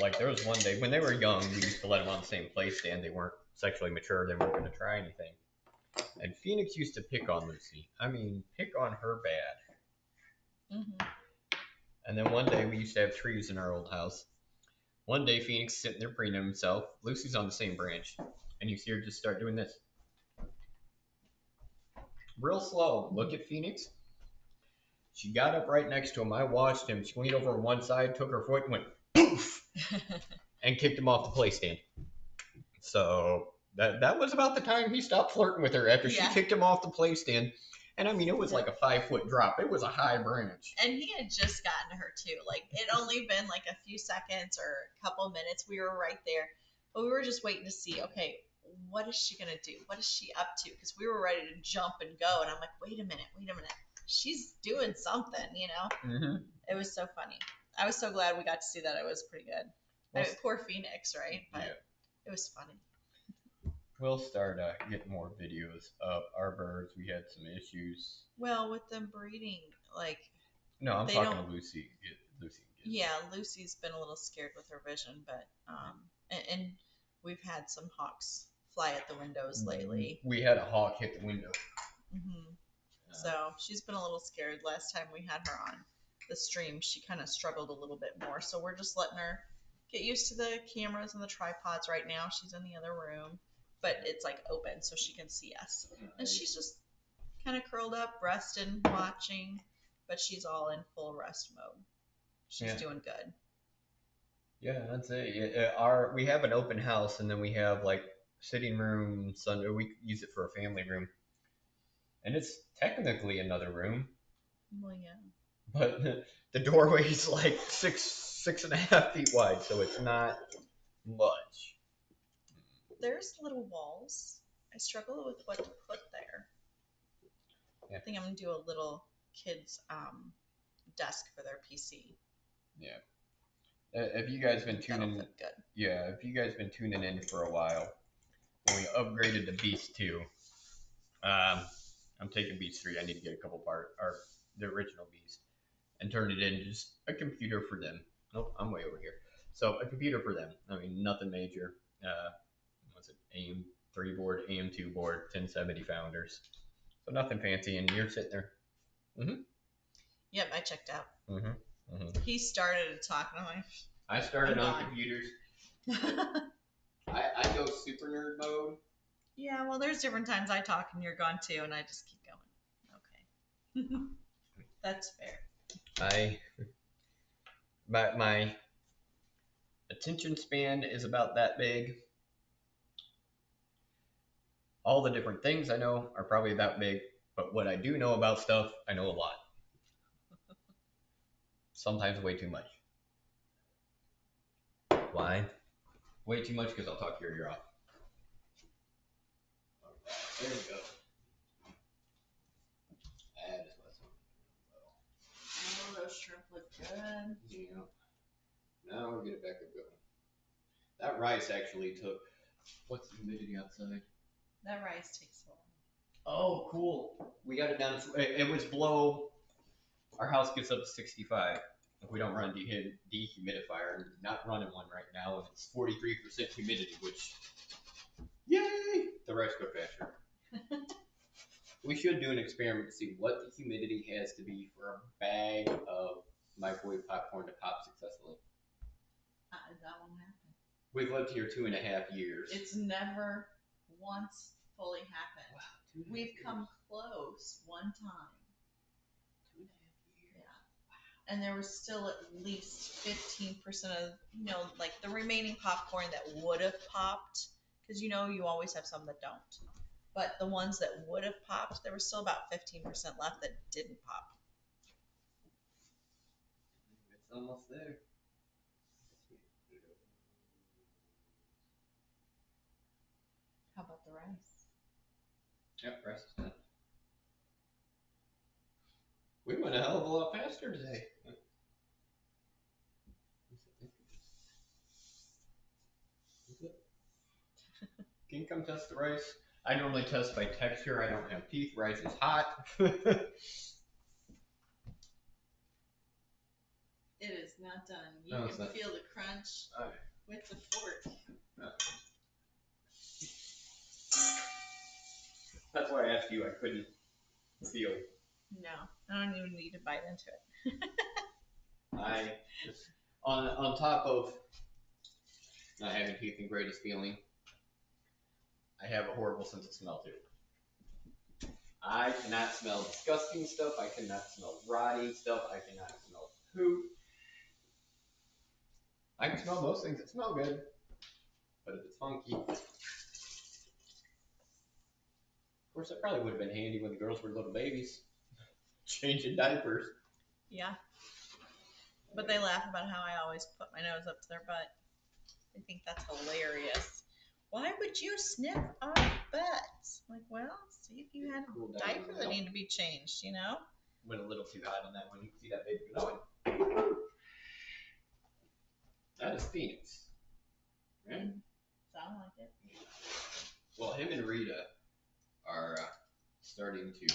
Like there was one day when they were young, we used to let them on the same play stand. They weren't sexually mature. They weren't going to try anything. And Phoenix used to pick on Lucy. I mean, pick on her bad. Mm-hmm. And then one day we used to have trees in our old house. One day Phoenix is sitting there preening himself. Lucy's on the same branch. And you see her just start doing this. Real slow. Look at Phoenix. She got up right next to him. I watched him. She leaned over on one side, took her foot, and went poof, and kicked him off the play stand. So that was about the time he stopped flirting with her after she kicked him off the play stand. And I mean, it was like a 5-foot drop. It was a high branch. And he had just gotten to her too. Like it only been like a few seconds or a couple minutes. We were right there, but we were just waiting to see. Okay, what is she gonna do? What is she up to? Because we were ready to jump and go. And I'm like, wait a minute. She's doing something, you know. Mm-hmm. It was so funny. I was so glad we got to see that. It was pretty good. I mean, poor Phoenix, right? But it was funny. We'll start getting more videos of our birds. We had some issues. Well, with them breeding, like. No, I'm talking to Lucy. Lucy. Yeah, Lucy's been a little scared with her vision, but and we've had some hawks fly at the windows lately. We had a hawk hit the window. Mm-hmm. So she's been a little scared. Last time we had her on the stream, she kind of struggled a little bit more. So we're just letting her get used to the cameras and the tripods right now. She's in the other room, but it's like open so she can see us. And she's just kind of curled up, resting, watching, but she's all in full rest mode. She's doing good. Yeah, that's it. We have an open house, and then we have like sitting room, Sunday. We use it for a family room. And it's technically another room. Well, yeah. But the doorway is like 6.5 feet wide, so it's not much. There's little walls. I struggle with what to put there. Yeah. I think I'm going to do a little kid's desk for their PC. Yeah. If you guys been tuning in for a while, when we upgraded to Beast 2, I'm taking Beast 3. I need to get a couple the original Beast, and turn it into just a computer for them. Nope, I'm way over here. So a computer for them. I mean, nothing major. What's it? AM3 board, AM2 board, 1070 founders. So nothing fancy, and you're sitting there. Mm-hmm. Yep, I checked out. Mm-hmm. He started talking. I started I'm on gone. computers. I go super nerd mode. Yeah, well, there's different times I talk and you're gone too, and I just keep going. Okay. That's fair. My attention span is about that big. All the different things I know are probably that big, but what I do know about stuff, I know a lot. Sometimes way too much. Why? Way too much because I'll talk your ear off. There we go. That is what's on. Oh, those shrimp look good. Yeah. Now we'll get it back up going. That rice actually took. What's the humidity outside? That rice takes a while. Oh, cool. We got it down. It was below. Our house gets up to 65. If we don't run a dehumidifier, I'm not running one right now, and it's 43% humidity, which, yay! The rice cook faster. We should do an experiment to see what the humidity has to be for a bag of microwave popcorn to pop successfully. That won't happen. We've lived here 2.5 years. It's never once fully happened. Wow, We've come close one time. 2.5 years. Yeah. Wow. And there was still at least 15% of, like the remaining popcorn that would have popped, because you always have some that don't. But the ones that would have popped, there was still about 15% left that didn't pop. It's almost there. How about the rice? Yep, rice is done. We went a hell of a lot faster today. Can you come test the rice? I normally test by texture. I don't have teeth. Rice is hot. It is not done. You can feel the crunch with the fork. That's why I asked you. I couldn't feel. No, I don't even need to bite into it. I just on top of not having teeth and greatest feeling, I have a horrible sense of smell too. I cannot smell disgusting stuff. I cannot smell rotting stuff. I cannot smell poop. I can smell most things that smell good, but if it's funky. Of course, that probably would have been handy when the girls were little babies, changing diapers. Yeah. But they laugh about how I always put my nose up to their butt. They think that's hilarious. Why would you sniff our butts? Like, well, see if you had a diaper that needed to be changed, Went a little too hot on that one. You can see that baby going. That is Phoenix. Right? Sound like it. Well, him and Rita are starting to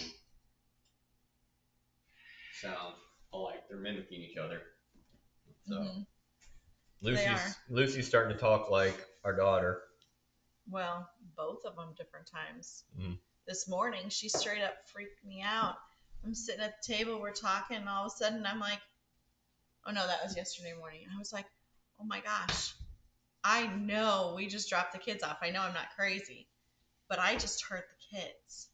sound alike. They're mimicking each other. So Lucy's starting to talk like our daughter. Well, both of them different times. Mm-hmm. This morning, she straight up freaked me out. I'm sitting at the table, we're talking, and all of a sudden I'm like, oh no, that was yesterday morning. I was like, oh my gosh, I know we just dropped the kids off. I know I'm not crazy, but I just heard the kids.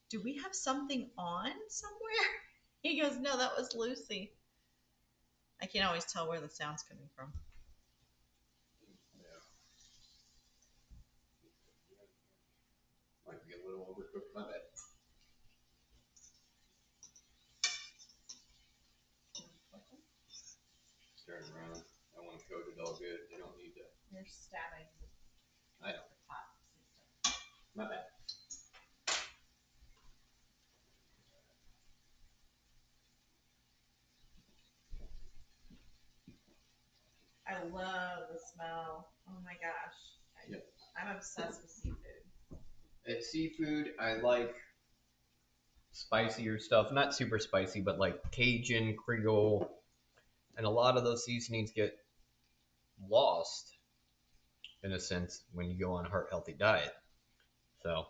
Do we have something on somewhere? He goes, no, that was Lucy. I can't always tell where the sound's coming from. Yeah. Might be a little overcooked, my bad. Turn around. I want to coat it all good. They don't need to. You're stabbing. I know. The top. My bad. I love the smell. Oh my gosh. Yep. I'm obsessed with seafood. At seafood, I like spicier stuff. Not super spicy, but like Cajun, Creole. And a lot of those seasonings get lost, in a sense, when you go on a heart-healthy diet. So.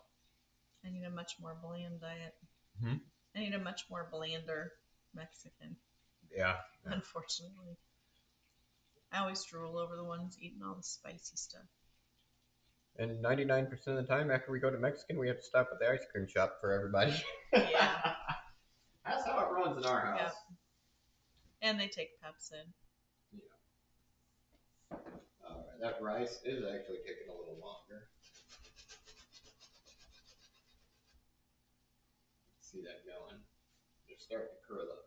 I need a much more bland diet. Hmm? I need a much more blander Mexican. Yeah. Unfortunately. I always drool over the ones eating all the spicy stuff. And 99% of the time after we go to Mexican, we have to stop at the ice cream shop for everybody. Yeah. That's how it runs in our house. Yep. And they take Pepsin. Yeah. Alright, that rice is actually taking a little longer. See that going. They're starting to curl up.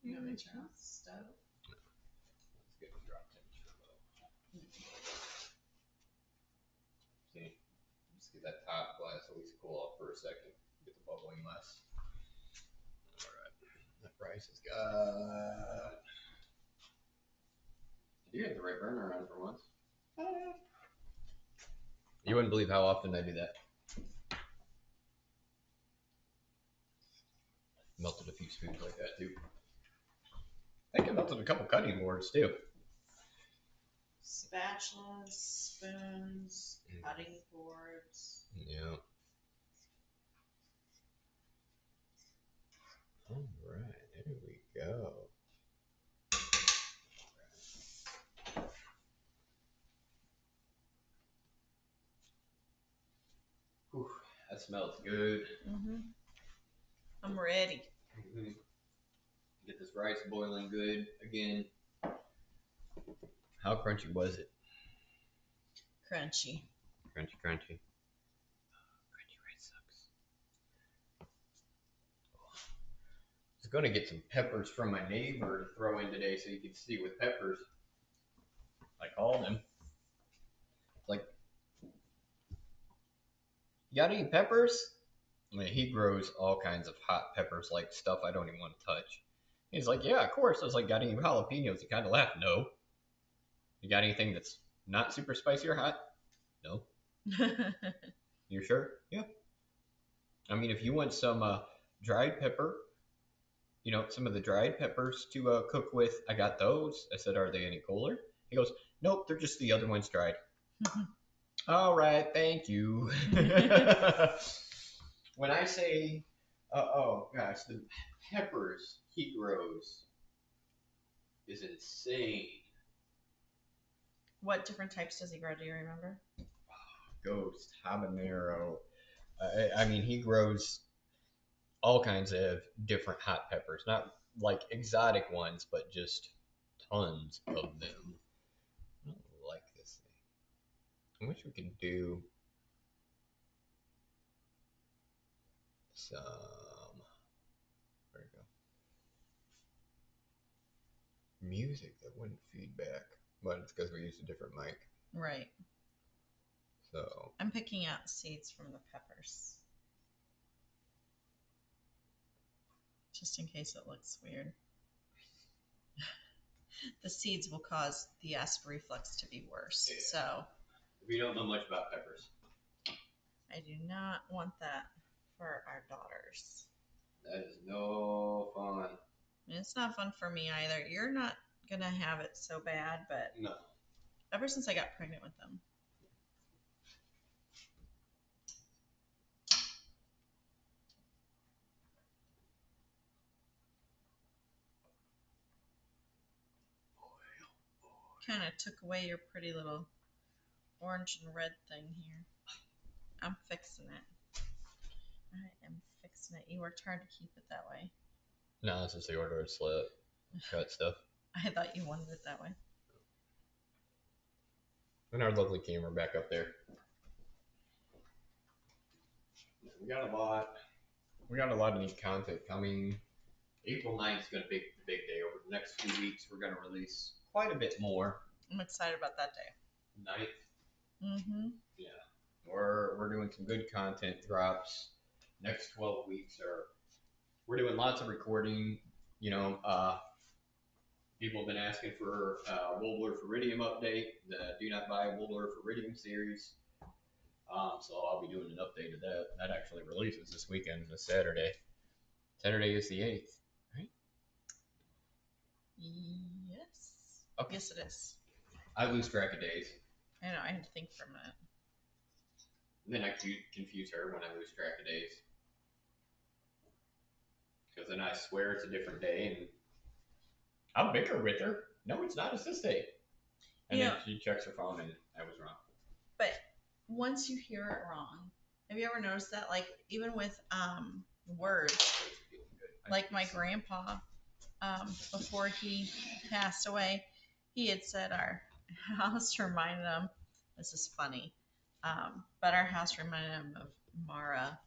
You want me to turn off the stove? Let's get the drop temperature low. See? Just get that top glass at least cool off for a second. Get the bubbling less. Alright. That rice has got. You had the right burner on for once. You wouldn't believe how often I do that. Melted a few spoons like that too. I think I melted a couple cutting boards too. Spatulas, spoons, cutting boards. Yeah. Alright, there we go. Whew, that smells good. Mm-hmm. I'm ready. Mm-hmm. Get this rice boiling good again. How crunchy was it? Crunchy. Crunchy, crunchy. Crunchy rice sucks. I was going to get some peppers from my neighbor to throw in today so you could see with peppers. I called him. Like, you got any peppers? I mean, he grows all kinds of hot peppers, like stuff I don't even want to touch. He's like, yeah, of course. I was like, got any jalapenos? He kind of laughed. No. You got anything that's not super spicy or hot? No. You sure? Yeah. I mean, if you want some dried pepper, you know, some of the dried peppers to cook with, I got those. I said, are they any cooler? He goes, nope, they're just the other ones dried. All right, thank you. When I say, oh gosh, the peppers he grows is insane. What different types does he grow? Do you remember? Ghost, habanero. I mean, he grows all kinds of different hot peppers, not like exotic ones, but just tons of them. I don't like this thing. I wish we could do some. There we go. Music that wouldn't feedback, but it's because we used a different mic. Right. So I'm picking out seeds from the peppers. Just in case it looks weird. The seeds will cause the acid reflux to be worse. Yeah. So we don't know much about peppers. I do not want that for our daughters. That is no fun. And it's not fun for me either. You're not going to have it so bad, but No. Ever since I got pregnant with them. Kind of took away your pretty little orange and red thing here. I'm fixing it. I am fixing it. You worked hard to keep it that way. No, it's just the order of slit. Cut stuff. I thought you wanted it that way. And our lovely camera back up there. We got a lot. We got a lot of neat content coming. April 9th is going to be the big day. Over the next few weeks, we're going to release quite a bit more. I'm excited about that day. 9th? Mm-hmm. Yeah. We're doing some good content drops. Next 12 weeks we're doing lots of recording. You know, people have been asking for Woolbler Firidium update, the Do Not Buy Woolbler Firidium series. So I'll be doing an update of that. That actually releases this weekend, this Saturday. Saturday is the 8th, right? Yes. Okay. Yes, it is. I lose track of days. I know. I had to think for a minute. And then I confuse her when I lose track of days. then I swear it's a different day, and I'll bicker with her. No, it's not. It's this day. And then she checks her phone, and I was wrong. But once you hear it wrong, have you ever noticed that? Like even with words, like my grandpa, before he passed away, he had said our house reminded him. This is funny, but our house reminded him of Mara.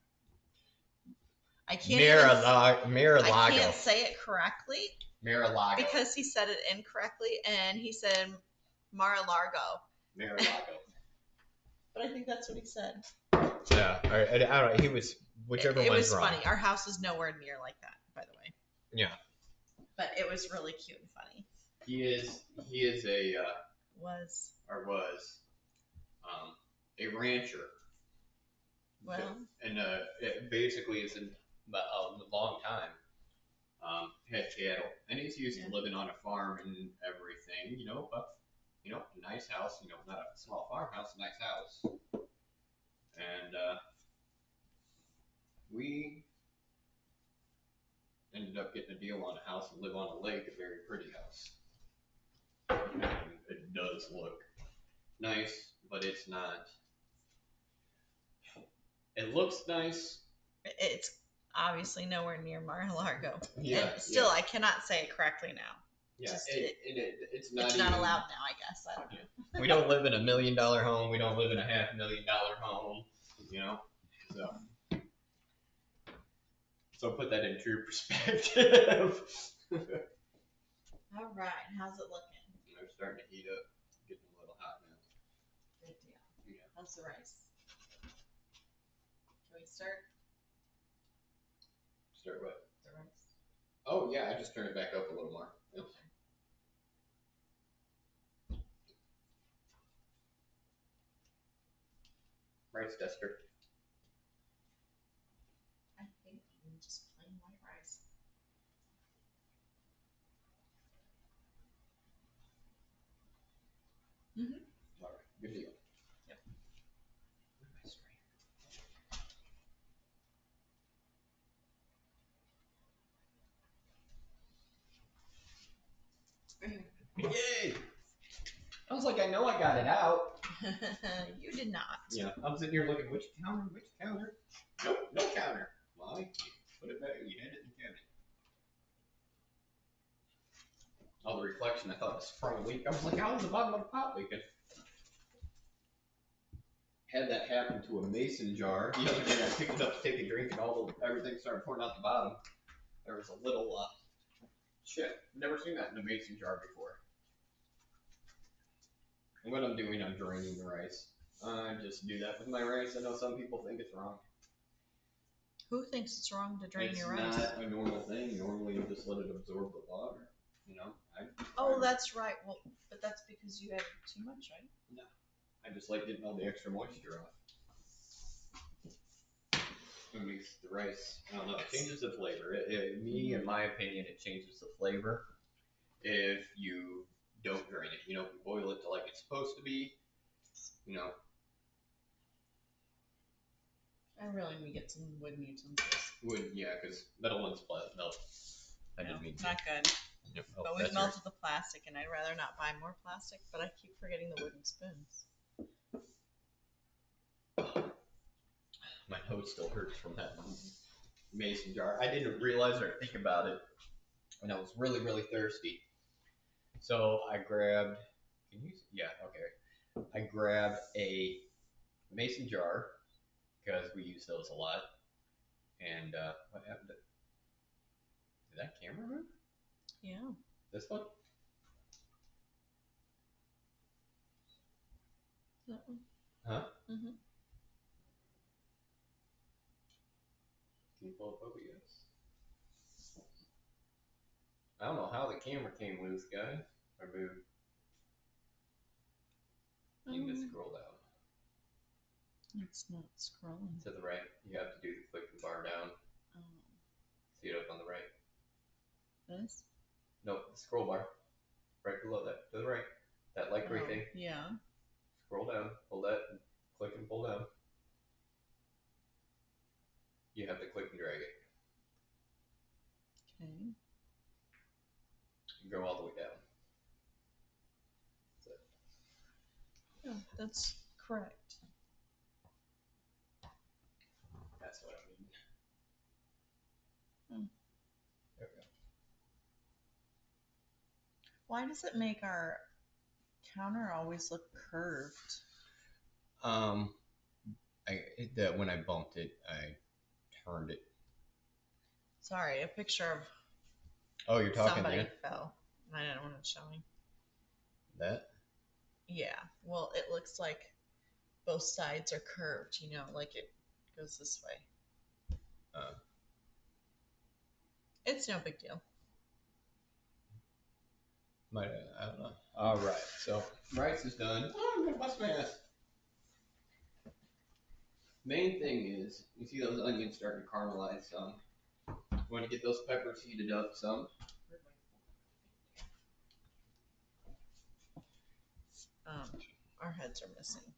I can't Mar-a-Lago. I can't say it correctly. Mar-a-Lago. Because he said it incorrectly, and he said Mar-a-Lago. Mar-a-Lago. But I think that's what he said. Yeah, I don't know. He was whichever it one's was wrong. Funny. Our house is nowhere near like that, by the way. Yeah. But it was really cute and funny. He is a was a rancher. Well, and it basically is a long time. Had cattle, and he's used to living on a farm and everything, but a nice house, not a small farmhouse, a nice house. And we ended up getting a deal on a house and live on a lake, a very pretty house. And it does look nice, but it's not. It looks nice. It's obviously nowhere near Mar-a-Lago. Yeah. And still, I cannot say it correctly now. Yeah, it's not allowed now, I guess. I don't know. We don't live in $1 million home. We don't live in a $500,000 home. So put that in true perspective. All right, how's it looking? It's starting to heat up, getting a little hot now. Good deal. Yeah. How's the rice? Can we start? Start what? The rice. Oh yeah, I just turned it back up a little more. Yep. Okay. Rice tester. I hate eating just plain white rice. Mm-hmm. All right, good deal. Yep. Yay! I was like, I know I got it out. You did not. Yeah, I'm sitting here looking, which counter? Nope, no counter. Molly, put it back. You had it in the cabinet. Oh, the reflection, I thought it was from a leak. I was like, how is the bottom of the pot leaking? Had that happen to a mason jar. The other day I picked it up to take a drink and everything started pouring out the bottom. There was a little, shit. Never seen that in a mason jar before. And what I'm doing, I'm draining the rice. I just do that with my rice. I know some people think it's wrong. Who thinks it's wrong to drain your rice? It's not a normal thing. Normally you just let it absorb the water. Oh, that's right. Well, but that's because you had too much, right? No. I just like getting all the extra moisture off. It makes the rice, I don't know, it changes the flavor. In my opinion, it changes the flavor if you don't drain it. You boil it to like it's supposed to be. I really need to get some wooden utensils. Yeah, because metal ones melt. I didn't mean to. Not good. Yep. But we've melted the plastic, and I'd rather not buy more plastic, but I keep forgetting the wooden spoons. My nose still hurts from that mason jar. I didn't realize or think about it, and I was really, really thirsty. So I grabbed, I grabbed a mason jar, because we use those a lot. And what happened? Did that camera move? Yeah. This one? That one. Huh? Mm-hmm. Can you pull up OBS? I don't know how the camera came loose, guys. Or moved. You can just scroll down. It's not scrolling. To the right. You have to click the bar down. Oh. See it up on the right. This? No, the scroll bar. Right below that. To the right. That light gray thing. Yeah. Scroll down. Hold that. And click and pull down. You have to click and drag it. fine. Go all the way down. Yeah, that's correct. That's what I mean. There we go. Why does it make our counter always look curved? When I bumped it, I turned it. Sorry, a picture of Oh, you're talking somebody there? fell. I don't know what it's showing. That? Yeah, well, it looks like both sides are curved, like it goes this way. It's no big deal. I don't know. All right, so rice is done. Oh, I'm gonna bust my ass. Main thing is, you see those onions starting to caramelize some. You want to get those peppers heated up some. Our heads are missing.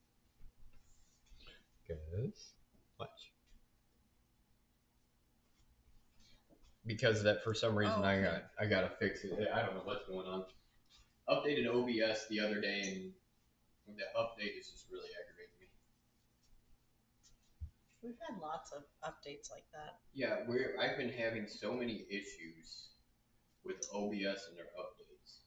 Good. Watch. Because of that, for some reason, okay. I gotta fix it. I don't know what's going on. Updated OBS the other day, and the update is just really aggravating me. We've had lots of updates like that. Yeah, I've been having so many issues with OBS and their updates.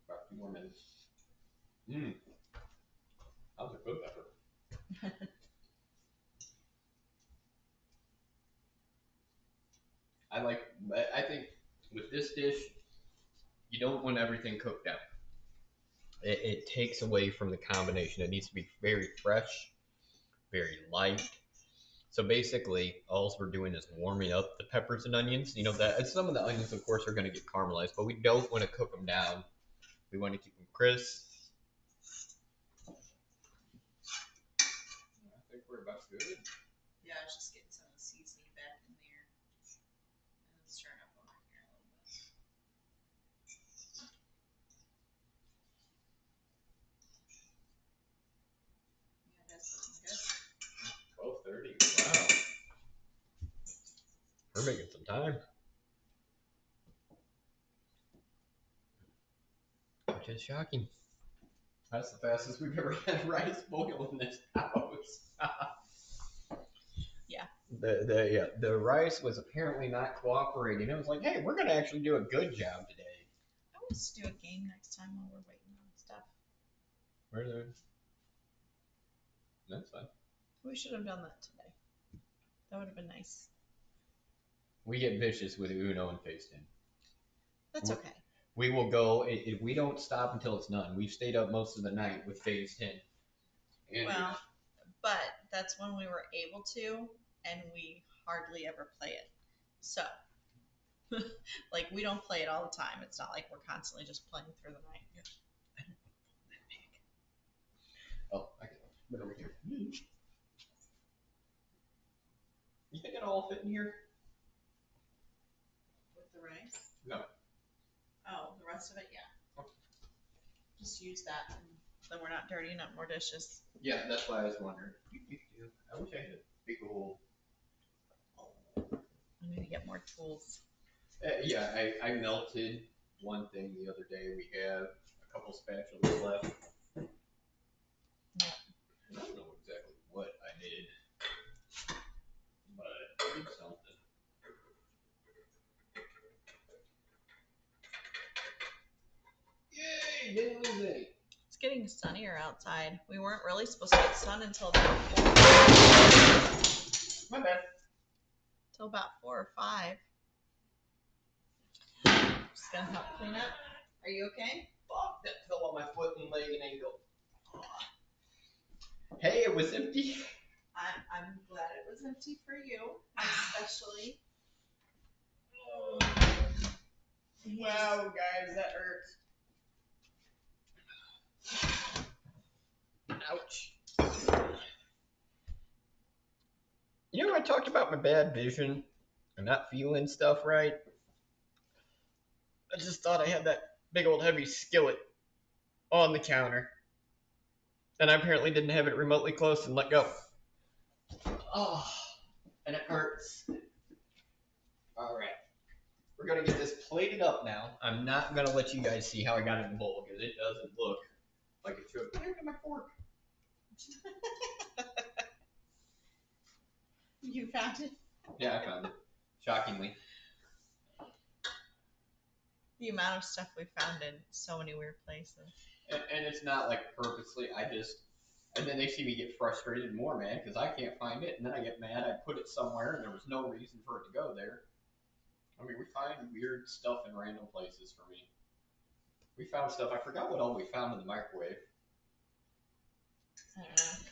About 2 more minutes. That was a good pepper. I think with this dish, you don't want everything cooked down. It takes away from the combination. It needs to be very fresh, very light. So basically, all we're doing is warming up the peppers and onions. That some of the onions, of course, are going to get caramelized, but we don't want to cook them down. We want to keep them crisp. I think we're about good. Yeah, I was just getting some of the seasoning back in there. And let's turn up over here a little bit. Yeah, that's looking good. 12:30. Wow. We're making some time. Which is shocking. That's the fastest we've ever had rice boil in this house. Yeah. The rice was apparently not cooperating. It was like, hey, we're going to actually do a good job today. I want us to do a game next time while we're waiting on stuff. Where's it? That's fine. We should have done that today. That would have been nice. We get vicious with Uno and Face 10. That's okay. We will go, if we don't stop until it's done. We've stayed up most of the night with Phase 10. Well, but that's when we were able to, and we hardly ever play it. So, like, we don't play it all the time. It's not like we're constantly just playing through the night. Oh, I can put it over here. You think it'll all fit in here? With the rice? No. Oh, the rest of it, yeah. Okay. Just use that, and then we're not dirtying up more dishes. Yeah, that's why I was wondering. I wish I had a big old. I need to get more tools. Yeah, I melted one thing the other day. We have a couple spatulas left. Yeah. I don't know exactly what I did, but I did something. Yay! Didn't lose any. It's getting sunnier outside. We weren't really supposed to get sun until about 4. My bad. Till about 4 or 5. Just gonna help clean up. Are you okay? Fuck, that fell on my foot and leg and ankle. Hey, it was empty. I'm glad it was empty for you, especially. Wow, guys, that hurts. Ouch. I talked about my bad vision and not feeling stuff right. I just thought I had that big old heavy skillet on the counter. And I apparently didn't have it remotely close and let go. Oh, and it hurts. All right. We're going to get this plated up now. I'm not going to let you guys see how I got it in the bowl because it doesn't look like it should. Look at my fork. You found it? Yeah, I found it. Shockingly. The amount of stuff we found in so many weird places. And it's not like purposely. And then they see me get frustrated and more mad because I can't find it. And then I get mad. I put it somewhere and there was no reason for it to go there. I mean, we find weird stuff in random places for me. We found stuff. I forgot what all we found in the microwave. I don't know.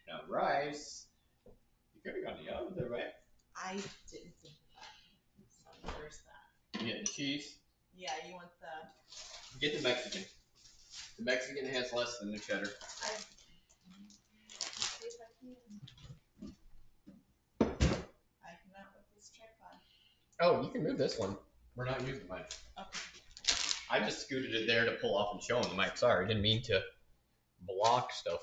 Now, rice. You could have gone the other way. I didn't think of that. So there's that. You get the cheese. Yeah, you want the... Get the Mexican. The Mexican has less than the cheddar. See if I can. I cannot with this tripod. Oh, you can move this one. We're not using mine. Okay. I just scooted it there to pull off and show on the mic. Sorry, didn't mean to block stuff.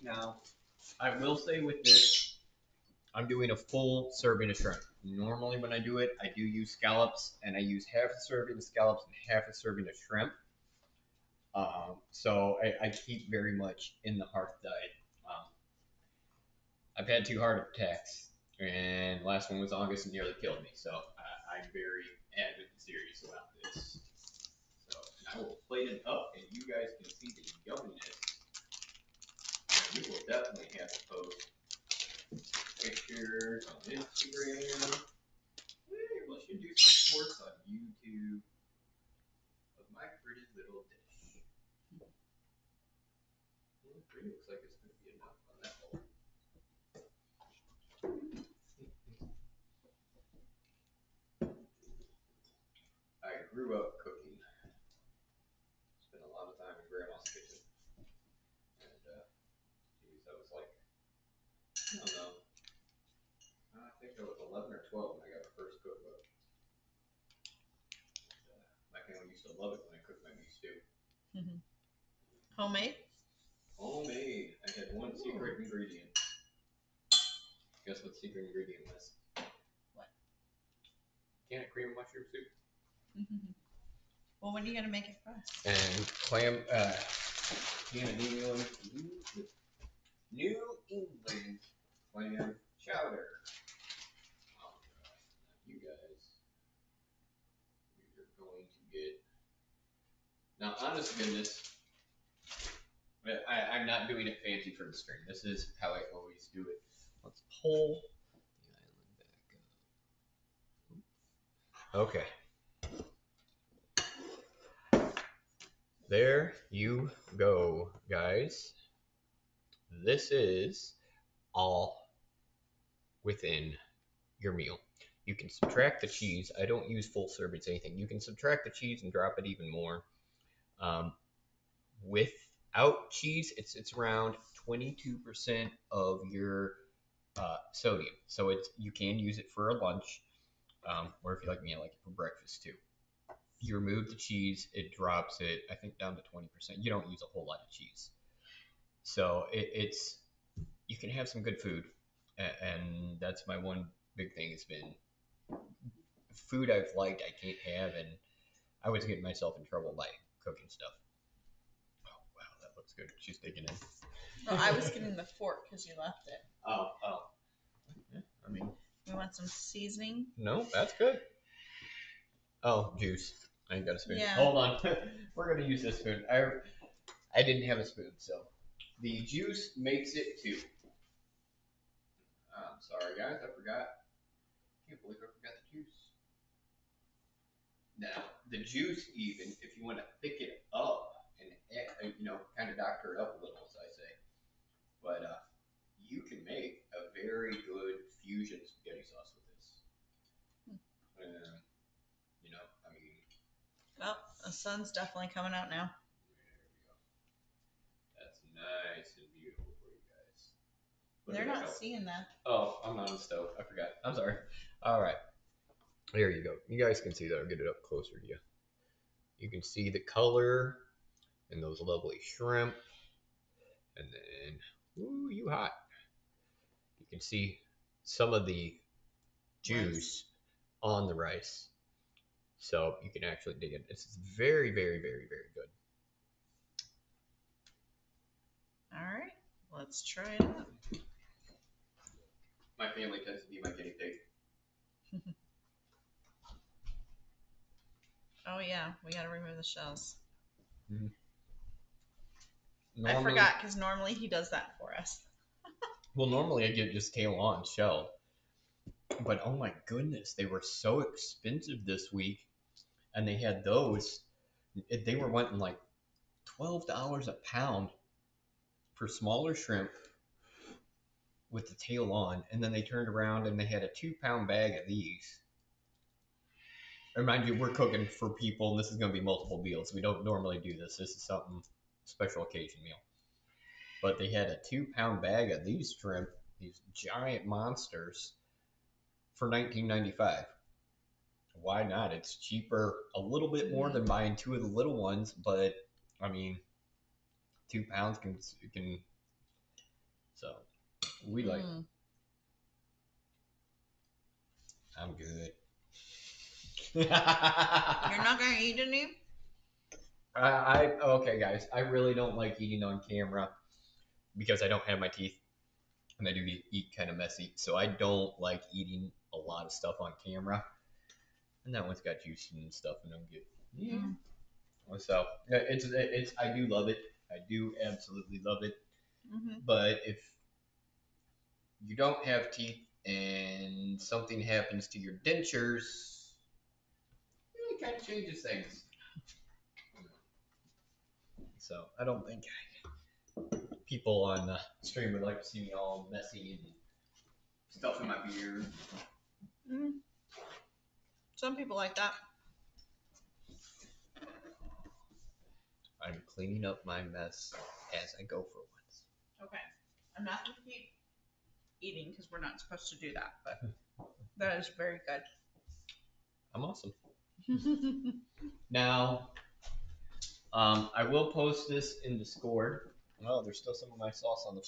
Now, I will say with this, I'm doing a full serving of shrimp. Normally when I do it, I do use scallops, and I use half a serving of scallops and half a serving of shrimp. So I keep very much in the hearth diet. I've had 2 heart attacks, and last one was August and nearly killed me. So I'm very adamant and serious about this. So I will plate it up, and you guys can see the yumminess. And we will definitely have to post pictures on Instagram. Hey, we should do some shorts on YouTube of my pretty little dish. Well, it pretty looks like it's going to be enough on that hole. I grew up cooking. Spent a lot of time in Grandma's kitchen. And, geez, I was like, I don't know. I think I was 11 or 12 when I got my first cookbook. My family used to love it when I cooked my beef stew. Homemade? Homemade. I had one secret ingredient. Guess what the secret ingredient was? What? Can of cream mushroom soup. Well, when are you going to make it for us? And can of New England clam chowder. Oh, you guys, you're going to get. Now, honest to goodness, I'm not doing it fancy for the stream. This is how I always do it. Let's pull the island back up. Okay. There you go, guys. This is all within your meal. You can subtract the cheese. I don't use full servings anything. You can subtract the cheese and drop it even more. Without cheese, it's around 22% of your sodium. So you can use it for a lunch, or if you like me, I like it for breakfast too. You remove the cheese, it drops it, I think, down to 20%. You don't use a whole lot of cheese. So you can have some good food. And that's my one big thing. It's been food I've liked I can't have, and I was getting myself in trouble by cooking stuff. Oh, wow, that looks good. She's digging in. Well, I was getting the fork because you left it. Oh. Yeah, I mean. You want some seasoning? No, that's good. Oh, juice. I ain't got a spoon. Yeah. Hold on. We're going to use this spoon. I didn't have a spoon, so. The juice makes it too. I'm sorry, guys. I forgot. Can't believe I forgot the juice. Now, the juice, even if you want to thick it up and kind of doctor it up a little, as I say, but you can make a very good fusion spaghetti sauce with this. I mean. Well, the sun's definitely coming out now. There we go. That's nice and beautiful for you guys. They're not seeing that. Oh, I'm not on the stove. I forgot. I'm sorry. All right. There you go. You guys can see that. I'll get it up closer to you. You can see the color and those lovely shrimp. And then, ooh, you hot. You can see some of the juice on the rice. So you can actually dig it. It's very, very, very, very good. All right, let's try it out. My family tends to be my guinea pig. Oh yeah, we got to remove the shells. Mm-hmm. I forgot because normally he does that for us. Well, normally I get just tail on shell. But oh my goodness, they were so expensive this week. And they had those. They were wanting like $12 a pound for smaller shrimp with the tail on. And then they turned around and they had a 2-pound bag of these. And mind you, we're cooking for people, and this is going to be multiple meals. We don't normally do this. This is something special occasion meal. But they had a 2-pound bag of these shrimp, these giant monsters, for $19.95. Why not? It's cheaper, a little bit more than buying 2 of the little ones, but I mean, 2 pounds can so we like. I'm good. You're not gonna eat any? Okay, guys. I really don't like eating on camera because I don't have my teeth, and I do eat kind of messy. So I don't like eating a lot of stuff on camera. And that one's got juice and stuff, and I'm good. Yeah. So it's I do love it. I do absolutely love it. Mm-hmm. But if you don't have teeth and something happens to your dentures, it kind of changes things. So I don't think people on the stream would like to see me all messy and stuff in my beard. Some people like that. I'm cleaning up my mess as I go for once. Okay. I'm not going to keep eating because we're not supposed to do that, but that is very good. I'm awesome. Now, I will post this in Discord. Oh, there's still some of my sauce on the.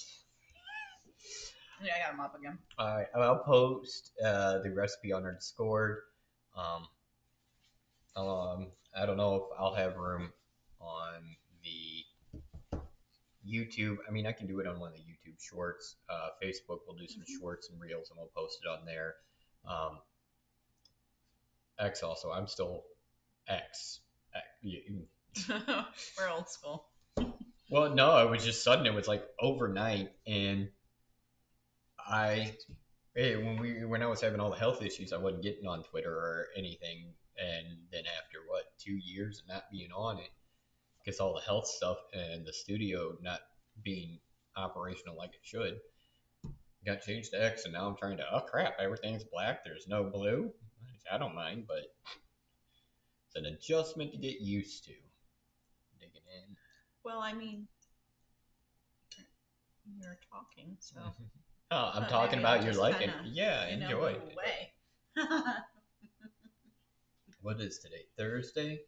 Yeah, I got them up again. All right, I'll post the recipe on our Discord. I don't know if I'll have room on the YouTube. I mean, I can do it on one of the YouTube shorts. Facebook will do some shorts and reels, and we'll post it on there. X also. I'm still X. We're old school. Well, no, it was just sudden. It was like overnight, and when I was having all the health issues, I wasn't getting on Twitter or anything. And then after 2 years of not being on it, because all the health stuff and the studio not being operational like it should, got changed to X, and now I'm trying to. Oh crap! Everything's black. There's no blue. I don't mind, but it's an adjustment to get used to. Digging in. Well, I mean, you're talking, so. Oh, I'm talking about your liking. Kinda, yeah, enjoy. Move away. What is today? Thursday?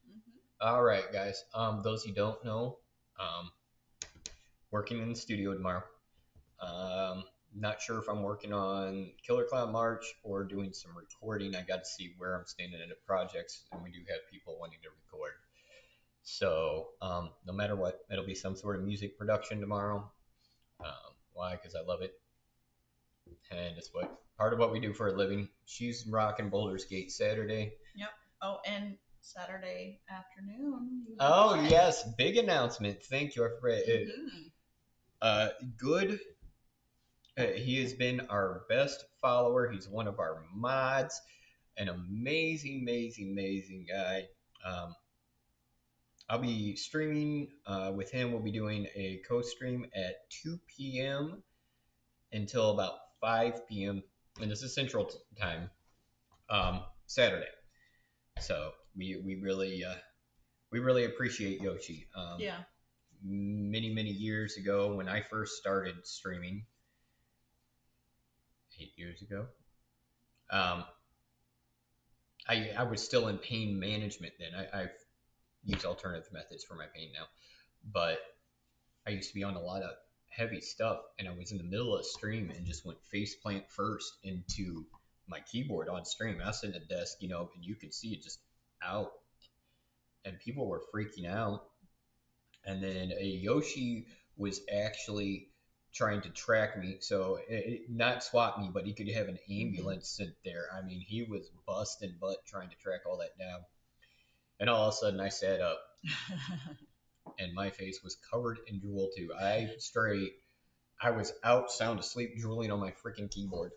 Mm-hmm. All right, guys. Those who don't know, working in the studio tomorrow. Not sure if I'm working on Killer Clown March or doing some recording. I got to see where I'm standing at projects, and we do have people wanting to record. So no matter what, it'll be some sort of music production tomorrow. Why? Because I love it, and it's part of what we do for a living. She's rocking Boulders Gate Saturday. Yep. Oh, and Saturday afternoon. Oh yes, big announcement. Thank you. Good. He has been our best follower. He's one of our mods. An amazing, amazing, amazing guy. I'll be streaming with him. We'll be doing a co-stream at 2 p.m. until about 5 p.m. and this is Central Time, Saturday. So we really appreciate Yoshi. Yeah. Many years ago, when I first started streaming, 8 years ago, I was still in pain management then. I've used alternative methods for my pain now, but I used to be on a lot of heavy stuff, and I was in the middle of a stream and just went face plant first into my keyboard on stream. I was sitting at the desk, and you could see it just out, and people were freaking out. And then a Yoshi was actually trying to track me, so not swap me, but he could have an ambulance sit there. I mean, he was busting butt trying to track all that down. And all of a sudden, I sat up, and my face was covered in drool too. I was out, sound asleep, drooling on my freaking keyboard.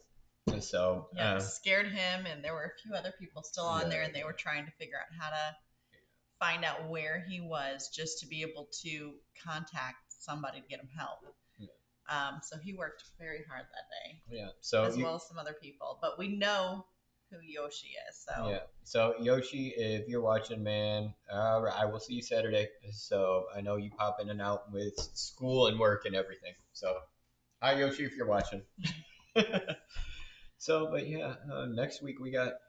And so, scared him, and there were a few other people still on there, and they were trying to figure out how to find out where he was, just to be able to contact somebody to get him help. Yeah. So he worked very hard that day. Yeah. So as well as some other people, but we know who Yoshi is. So yeah. So Yoshi, if you're watching, man, I will see you Saturday. So I know you pop in and out with school and work and everything. So hi Yoshi, if you're watching. So, but yeah, next week we got.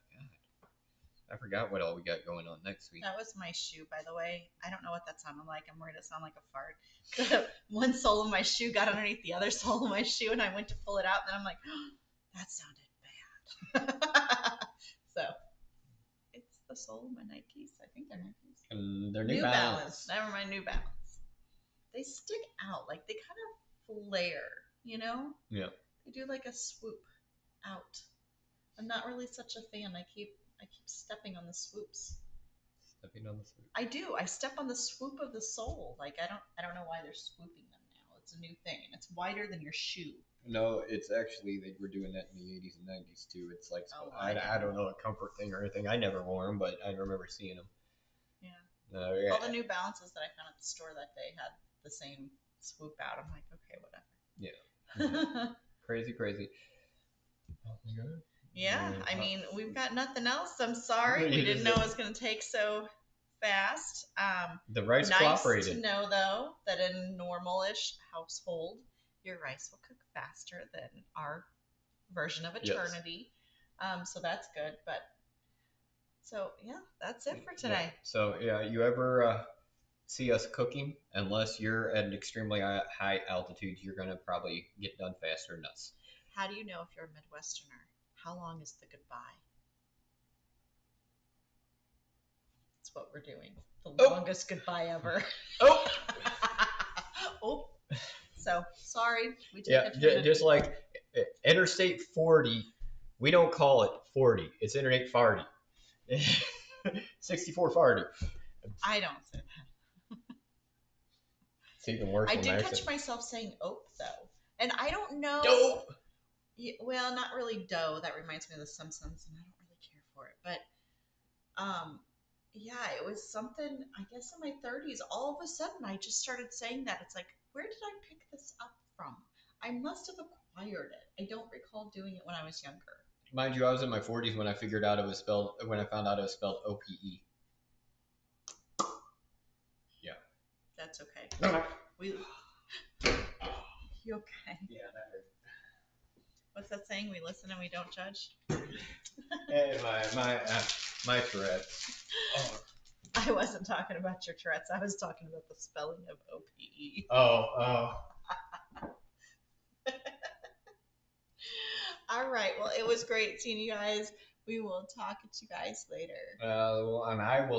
I forgot what all we got going on next week. That was my shoe, by the way. I don't know what that sounded like. I'm worried it sounded like a fart. One sole of my shoe got underneath the other sole of my shoe, and I went to pull it out, and then I'm like, oh, that sounded bad. So it's the sole of my Nikes. I think they're Nikes. And they're New Balance. Never mind, New Balance. They stick out. Like, they kind of flare, Yeah. They do like a swoop out. I'm not really such a fan. I keep stepping on the swoops. Stepping on the swoop. I do. I step on the swoop of the sole. Like, I don't know why they're swooping them now. It's a new thing, and it's wider than your shoe. No, it's actually they were doing that in the 80s and 90s too. It's like I don't know, a comfort thing or anything. I never wore them, but I remember seeing them. Yeah. Yeah. All the New Balances that I found at the store that day had the same swoop out. I'm like, okay, whatever. Yeah. Crazy. Oh my God. Yeah, I mean, we've got nothing else. I'm sorry. We didn't know it was going to take so fast. The rice nice cooperated. To know, though, that in a normal-ish household, your rice will cook faster than our version of eternity. Yes. So that's good. But so, yeah, that's it for today. Yeah. So, yeah, you ever see us cooking, unless you're at an extremely high altitude, you're going to probably get done faster than us. How do you know if you're a Midwesterner? How long is the goodbye? That's what we're doing. The longest goodbye ever. Oh. So, sorry. We just like Interstate 40, we don't call it 40. It's Interstate 40. 64 40. I don't say that. It's even worse. I did catch myself saying "ope" though, and I don't know. Dope. Yeah, well, not really dough. That reminds me of The Simpsons, and I don't really care for it. But, yeah, it was something, I guess in my 30s, all of a sudden, I just started saying that. It's like, where did I pick this up from? I must have acquired it. I don't recall doing it when I was younger. Mind you, I was in my 40s when I found out it was spelled OPE. Yeah. That's okay. No. You okay? Yeah, that hurt. What's that saying? We listen and we don't judge. Hey, my Tourette's. Oh. I wasn't talking about your Tourette's. I was talking about the spelling of OPE. Oh. All right. Well, it was great seeing you guys. We will talk to you guys later. And I will